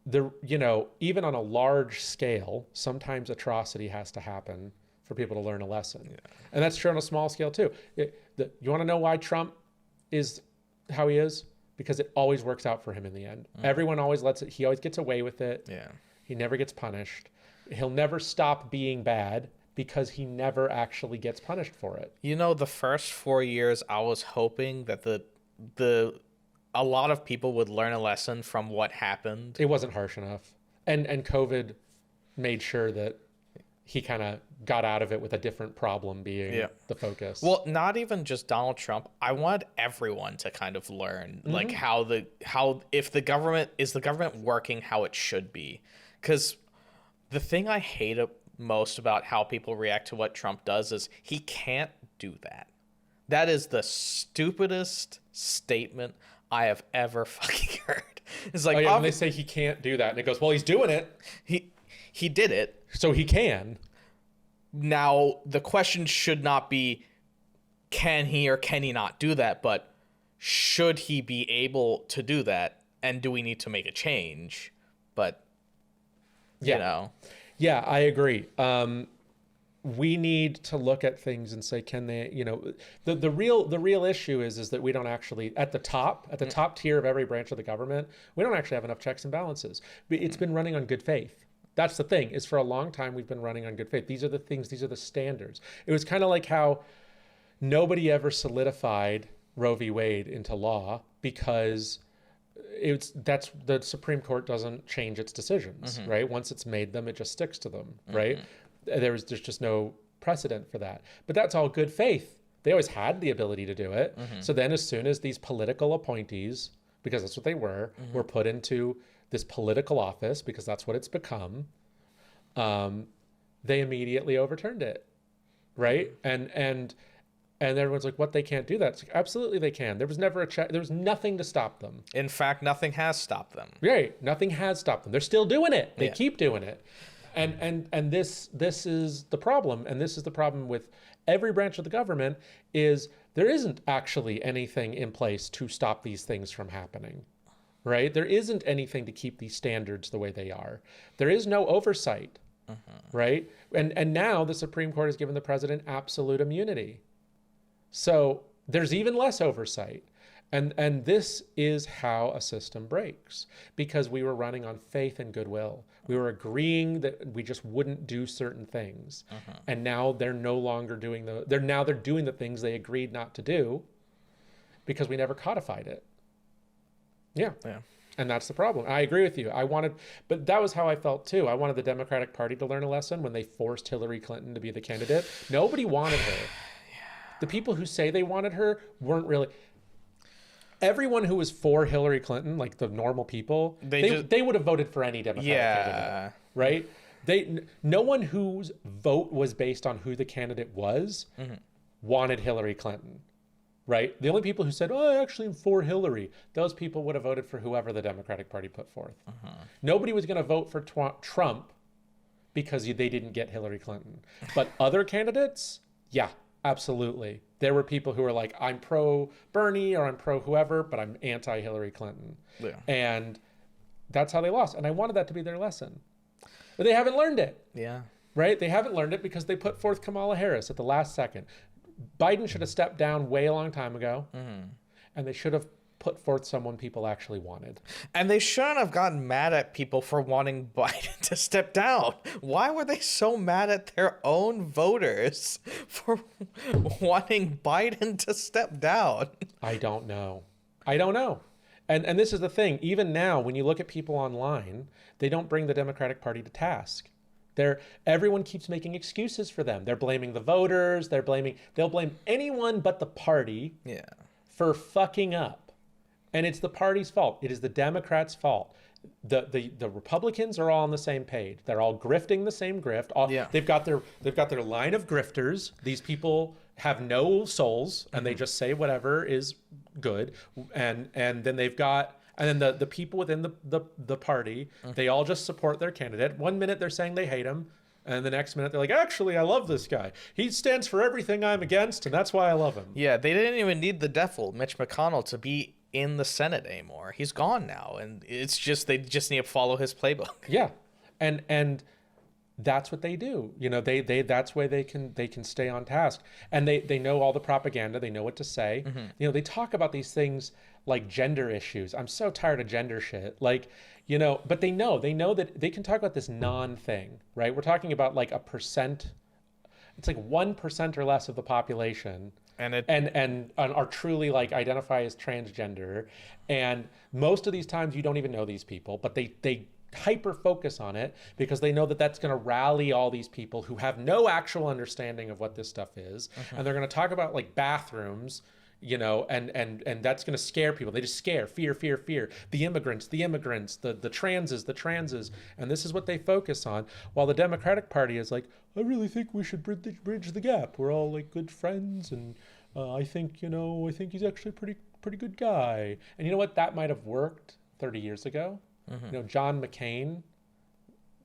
even on a large scale, sometimes atrocity has to happen for people to learn a lesson. Yeah. And that's true on a small scale too. You want to know why Trump is how he is? Because it always works out for him in the end. Everyone always he always gets away with it. Yeah. He never gets punished. He'll never stop being bad because he never actually gets punished for it. You know, the first 4 years I was hoping that a lot of people would learn a lesson from what happened. It wasn't harsh enough. And COVID made sure that he kind of got out of it with a different problem being the focus. Well, not even just Donald Trump. I want everyone to kind of learn like if the government working how it should be. Because the thing I hate most about how people react to what Trump does is he can't do that. That is the stupidest statement I have ever fucking heard. It's like when they say he can't do that, and it goes, well, he's doing it. He did it. So he can. Now, the question should not be, can he or can he not do that? But should he be able to do that? And do we need to make a change? But, you know. Yeah, I agree. We need to look at things and say, can they, the real issue is that we don't actually, at the top tier of every branch of the government, we don't actually have enough checks and balances. It's been running on good faith. That's the thing, is for a long time we've been running on good faith. These are the things, these are the standards. It was kind of like how nobody ever solidified Roe v. Wade into law because the Supreme Court doesn't change its decisions, right? Once it's made them, it just sticks to them, right? There's just no precedent for that. But that's all good faith. They always had the ability to do it. So then as soon as these political appointees, because that's what they were put into this political office, because that's what it's become, they immediately overturned it, right? And everyone's like, what, they can't do that? It's like, absolutely they can. There was never there was nothing to stop them. In fact, nothing has stopped them. Right. Nothing has stopped them. They're still doing it. They Yeah. keep doing it. And this is the problem. And this is the problem with every branch of the government, is there isn't actually anything in place to stop these things from happening. Right? There isn't anything to keep these standards the way they are. There is no oversight. Right? And now the Supreme Court has given the president absolute immunity. So there's even less oversight. And this is how a system breaks, because we were running on faith and goodwill. We were agreeing that we just wouldn't do certain things. And now they're no longer doing they're doing the things they agreed not to do, because we never codified it. Yeah. And that's the problem. I agree with you. But that was how I felt too. I wanted the Democratic Party to learn a lesson when they forced Hillary Clinton to be the candidate. Nobody wanted her. The people who say they wanted her weren't really. Everyone who was for Hillary Clinton, like the normal people, they would have voted for any Democratic candidate, right? No one whose vote was based on who the candidate was wanted Hillary Clinton, right? The only people who said, "Oh, I actually am for Hillary," those people would have voted for whoever the Democratic Party put forth. Nobody was going to vote for Trump because they didn't get Hillary Clinton. But other candidates, yeah, absolutely. There were people who were like, I'm pro Bernie or I'm pro whoever, but I'm anti Hillary Clinton. Yeah. And that's how they lost. And I wanted that to be their lesson. But they haven't learned it. Yeah. Right? They haven't learned it because they put forth Kamala Harris at the last second. Biden should have stepped down way a long time ago. And they should have put forth someone people actually wanted. And they shouldn't have gotten mad at people for wanting Biden to step down. Why were they so mad at their own voters for wanting Biden to step down? I don't know. And this is the thing. Even now, when you look at people online, they don't bring the Democratic Party to task. Everyone keeps making excuses for them. They're blaming the voters. They'll blame anyone but the party for fucking up. And it's the party's fault. It is the Democrats' fault. The Republicans are all on the same page. They're all grifting the same grift. They've got their line of grifters. These people have no souls, and they just say whatever is good. And then the people within the party, they all just support their candidate. One minute they're saying they hate him, and the next minute they're like, actually, I love this guy. He stands for everything I'm against, and that's why I love him. Yeah, they didn't even need the devil, Mitch McConnell, to be in the Senate anymore. He's gone now, and it's just they just need to follow his playbook. Yeah, and that's what they do. You know, they that's where they can stay on task, and they know all the propaganda. They know what to say. You know, they talk about these things like gender issues. I'm so tired of gender shit. Like, you know, but they know that they can talk about this non-thing, right? We're talking about like a percent. It's like 1% or less of the population. And are truly like identify as transgender, and most of these times you don't even know these people, but they hyper focus on it because they know that that's going to rally all these people who have no actual understanding of what this stuff is, and they're going to talk about like bathrooms, you know, and that's going to scare people. They just scare, fear, the immigrants, the transes, and this is what they focus on. While the Democratic Party is like, I really think we should bridge the gap. We're all like good friends, and I think he's actually a pretty good guy. And you know what? That might have worked 30 years ago. You know, John McCain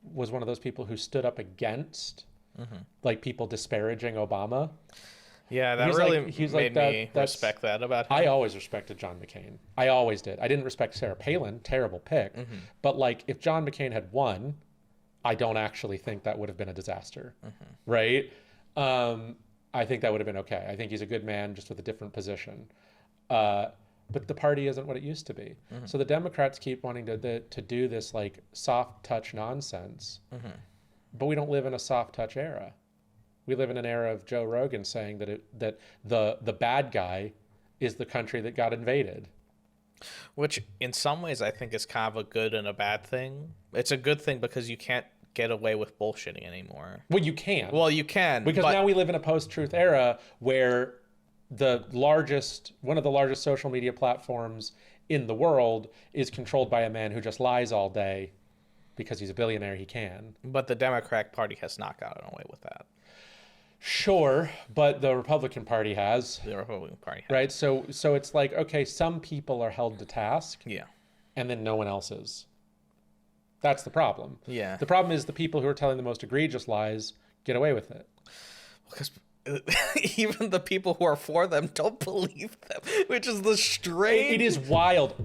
was one of those people who stood up against like people disparaging Obama. Yeah, that really made me respect that about him. I always respected John McCain. I always did. I didn't respect Sarah Palin. Terrible pick. But like, if John McCain had won, I don't actually think that would have been a disaster. Right? I think that would have been okay. I think he's a good man, just with a different position. But the party isn't what it used to be. So the Democrats keep wanting to do this like soft touch nonsense. But we don't live in a soft touch era. We live in an era of Joe Rogan saying that the bad guy is the country that got invaded. Which in some ways I think is kind of a good and a bad thing. It's a good thing because you can't get away with bullshitting anymore. Well, you can. Because now we live in a post-truth era where one of the largest social media platforms in the world is controlled by a man who just lies all day because he's a billionaire. He can. But the Democratic Party has not gotten away with that. Sure, but the Republican Party has. The Republican Party has. Right? So it's like, okay, some people are held to task, Yeah. and then no one else is. That's the problem. Yeah. The problem is the people who are telling the most egregious lies get away with it. Because even the people who are for them don't believe them, which is the strange. It is wild.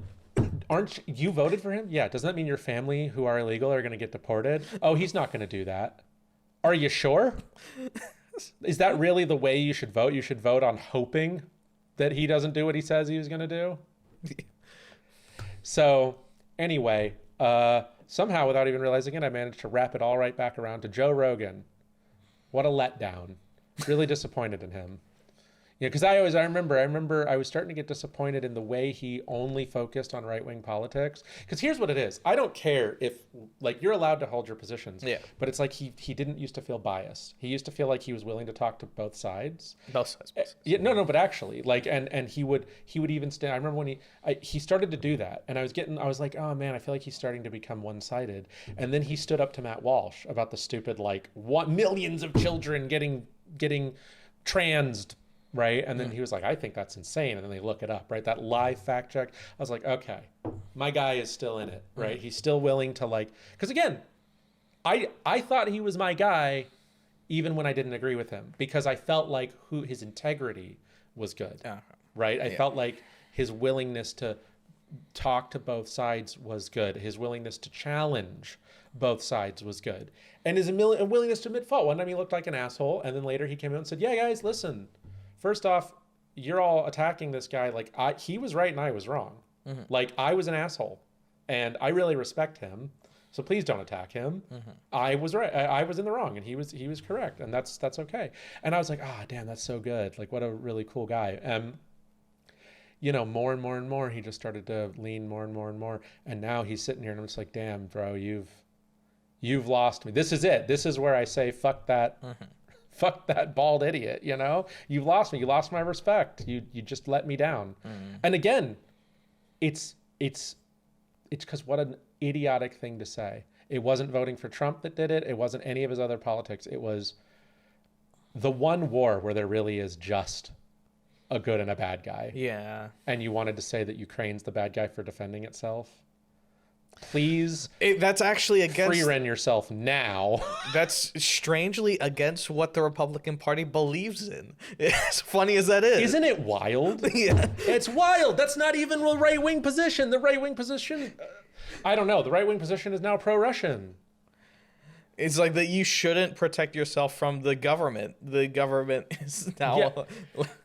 You voted for him? Yeah. Doesn't that mean your family who are illegal are going to get deported? Oh, he's not going to do that. Are you sure? Is that really the way you should vote? You should vote on hoping that he doesn't do what he says he was going to do. So anyway, somehow without even realizing it, I managed to wrap it all right back around to Joe Rogan. What a letdown. Really disappointed in him. Because I remember I was starting to get disappointed in the way he only focused on right-wing politics. Because here's what it is. I don't care if, like, you're allowed to hold your positions. Yeah. But it's like he didn't used to feel biased. He used to feel like he was willing to talk to both sides. Both sides. Yeah, no, but actually, like, and he would even stand. I remember when he started to do that, and I was like, oh man, I feel like he's starting to become one-sided. And then he stood up to Matt Walsh about the stupid, like, millions of children getting transed. Right. And then he was like, I think that's insane. And then they look it up. Right. That live fact check. I was like, OK, my guy is still in it. Right. He's still willing to, like, because, again, I thought he was my guy even when I didn't agree with him, because I felt like his integrity was good. Right. I felt like his willingness to talk to both sides was good. His willingness to challenge both sides was good. And his willingness to admit fault. One time he looked like an asshole. And then later he came out and said, yeah, guys, listen. First off, you're all attacking this guy. Like, he was right and I was wrong. Mm-hmm. Like, I was an asshole and I really respect him. So please don't attack him. Mm-hmm. I was right. I was in the wrong and he was correct. And that's okay. And I was like, damn, that's so good. Like, what a really cool guy. More and more and more, he just started to lean more and more and more. And now he's sitting here and I'm just like, damn, bro, you've lost me. This is it. This is where I say, fuck that. Mm-hmm. Fuck that bald idiot, You've lost me. You lost my respect. You just let me down. Mm. And again, it's because what an idiotic thing to say. It wasn't voting for Trump that did it. It wasn't any of his other politics. It was the one war where there really is just a good and a bad guy. Yeah. And you wanted to say that Ukraine's the bad guy for defending itself. Please, that's actually against free-run yourself now. That's strangely against what the Republican Party believes in. As funny as that is. Isn't it wild? Yeah. It's wild. That's not even a right-wing position. The right-wing position, I don't know. The right-wing position is now pro-Russian. It's like that you shouldn't protect yourself from the government. The government is now...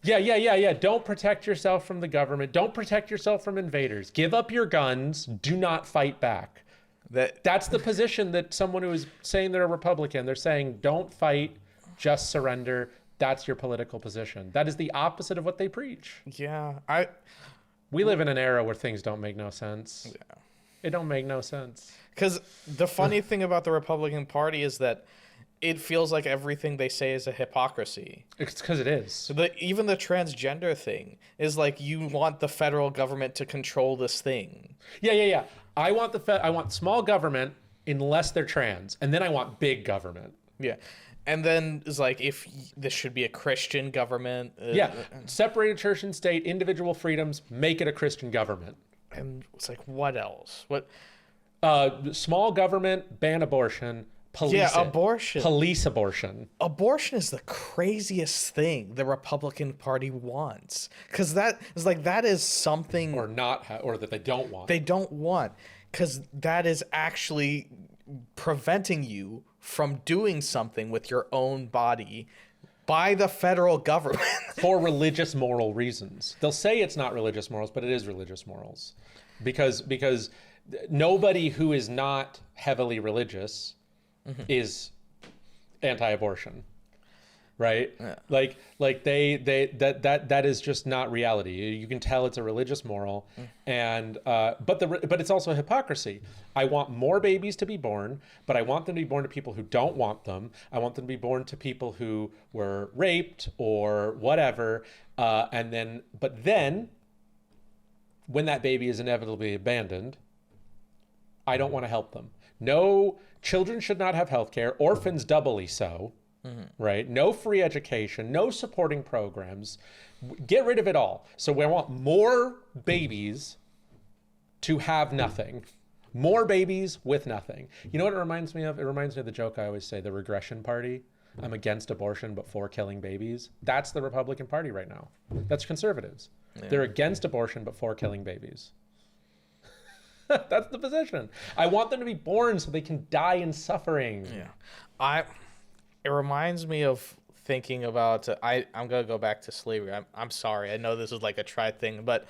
Yeah. Don't protect yourself from the government. Don't protect yourself from invaders. Give up your guns. Do not fight back. That's the position that someone who is saying they're a Republican, they're saying, don't fight, just surrender. That's your political position. That is the opposite of what they preach. Yeah. We live in an era where things don't make no sense. Yeah. It don't make no sense. Because the funny thing about the Republican Party is that it feels like everything they say is a hypocrisy. It's because it is. So even the transgender thing is like, you want the federal government to control this thing. Yeah. I want small government unless they're trans, and then I want big government. Yeah. And then it's like, if this should be a Christian government. Separated church and state, individual freedoms, make it a Christian government. And it's like, what else? What? Small government, ban abortion, police abortion. Police abortion. Abortion is the craziest thing the Republican Party wants. Because that is something... Or that they don't want. They don't want. Because that is actually preventing you from doing something with your own body by the federal government. For religious moral reasons. They'll say it's not religious morals, but it is religious morals. Because nobody who is not heavily religious is anti-abortion, right? Yeah. Like that is just not reality. You can tell it's a religious moral, and but it's also hypocrisy. I want more babies to be born, but I want them to be born to people who don't want them. I want them to be born to people who were raped or whatever, but then when that baby is inevitably abandoned, I don't want to help them. No, children should not have health care, orphans doubly so, right? No free education, no supporting programs. Get rid of it all. So we want more babies to have nothing. More babies with nothing. You know what it reminds me of? It reminds me of the joke I always say, the regression party. I'm against abortion, but for killing babies. That's the Republican Party right now. That's conservatives. Yeah. They're against abortion, but for killing babies. That's the position. I want them to be born so they can die in suffering. Yeah. It reminds me of thinking about, I'm going to go back to slavery. I'm sorry. I know this is like a trite thing, but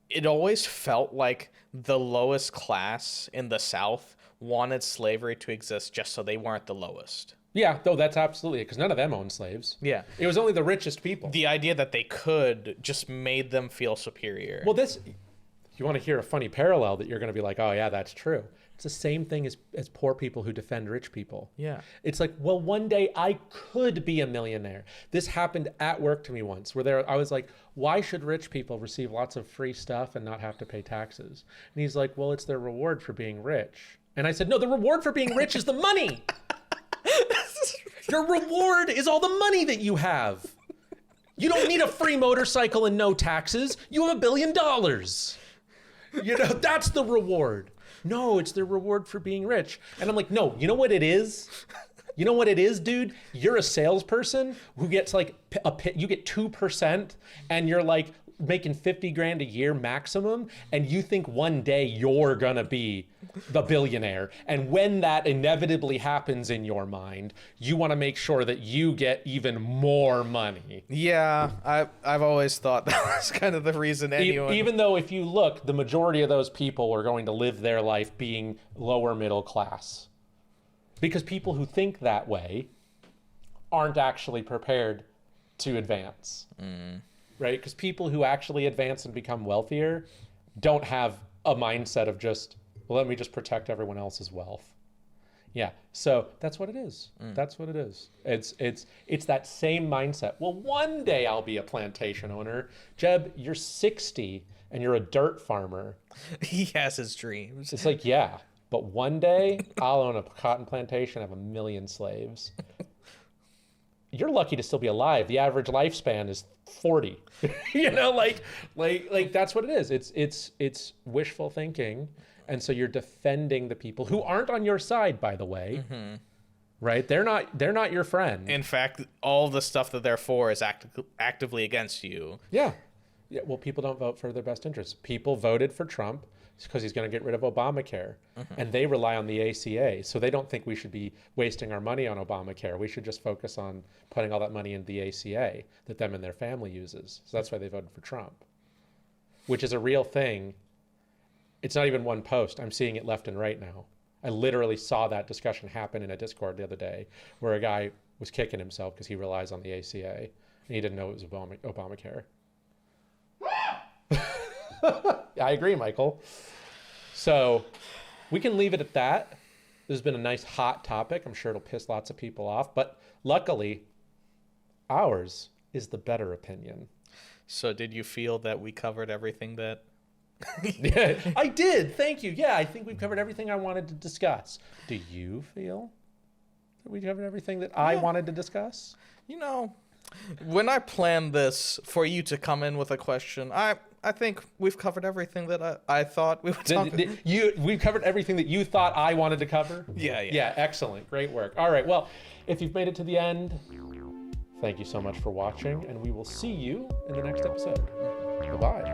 it always felt like the lowest class in the South wanted slavery to exist just so they weren't the lowest. Yeah, no, that's absolutely it, because none of them owned slaves. Yeah. It was only the richest people. The idea that they could just made them feel superior. Well, you want to hear a funny parallel that you're going to be like, oh, yeah, that's true. It's the same thing as poor people who defend rich people. Yeah. It's like, well, one day I could be a millionaire. This happened at work to me once where I was like, why should rich people receive lots of free stuff and not have to pay taxes? And he's like, well, it's their reward for being rich. And I said, no, the reward for being rich is the money. Your reward is all the money that you have. You don't need a free motorcycle and no taxes. You have $1 billion. You know, that's the reward. No, it's the reward for being rich. And I'm like, no, you know what it is? You know what it is, dude? You're a salesperson who gets like you get 2% and you're like making 50 grand a year maximum. And you think one day you're gonna be the billionaire. And when that inevitably happens in your mind, you want to make sure that you get even more money. Yeah, I've always thought that was kind of the reason anyone... Even though if you look, the majority of those people are going to live their life being lower middle class. Because people who think that way aren't actually prepared to advance. Right? Because people who actually advance and become wealthier don't have a mindset of just, well, let me just protect everyone else's wealth. Yeah, so that's what it is. That's what it is. It's that same mindset. Well, one day I'll be a plantation owner. Jeb, you're 60 and you're a dirt farmer. He has his dreams. It's like, yeah, but one day I'll own a cotton plantation, have 1 million slaves. You're lucky to still be alive. The average lifespan is 40. You know, like that's what it is. It's wishful thinking. And so you're defending the people who aren't on your side, by the way. Right? They're not your friend. In fact, all the stuff that they're for is actively against you. Yeah. Well, people don't vote for their best interests. People voted for Trump because he's going to get rid of Obamacare. And they rely on the ACA. So they don't think we should be wasting our money on Obamacare. We should just focus on putting all that money into the ACA that them and their family uses. So that's why they voted for Trump, which is a real thing. It's not even one post. I'm seeing it left and right now. I literally saw that discussion happen in a Discord the other day where a guy was kicking himself because he relies on the ACA and he didn't know it was Obamacare. I agree, Michael. So we can leave it at that. This has been a nice hot topic. I'm sure it'll piss lots of people off, but luckily ours is the better opinion. So did you feel that we covered everything that... Yeah, I did. Thank you. Yeah, I think we've covered everything I wanted to discuss. Do you feel that we covered everything that I wanted to discuss? You know, when I planned this for you to come in with a question, I think we've covered everything that I thought we would talk about. We've covered everything that you thought I wanted to cover? Yeah. Yeah, excellent. Great work. All right, well, if you've made it to the end, thank you so much for watching, and we will see you in the next episode. Bye-bye.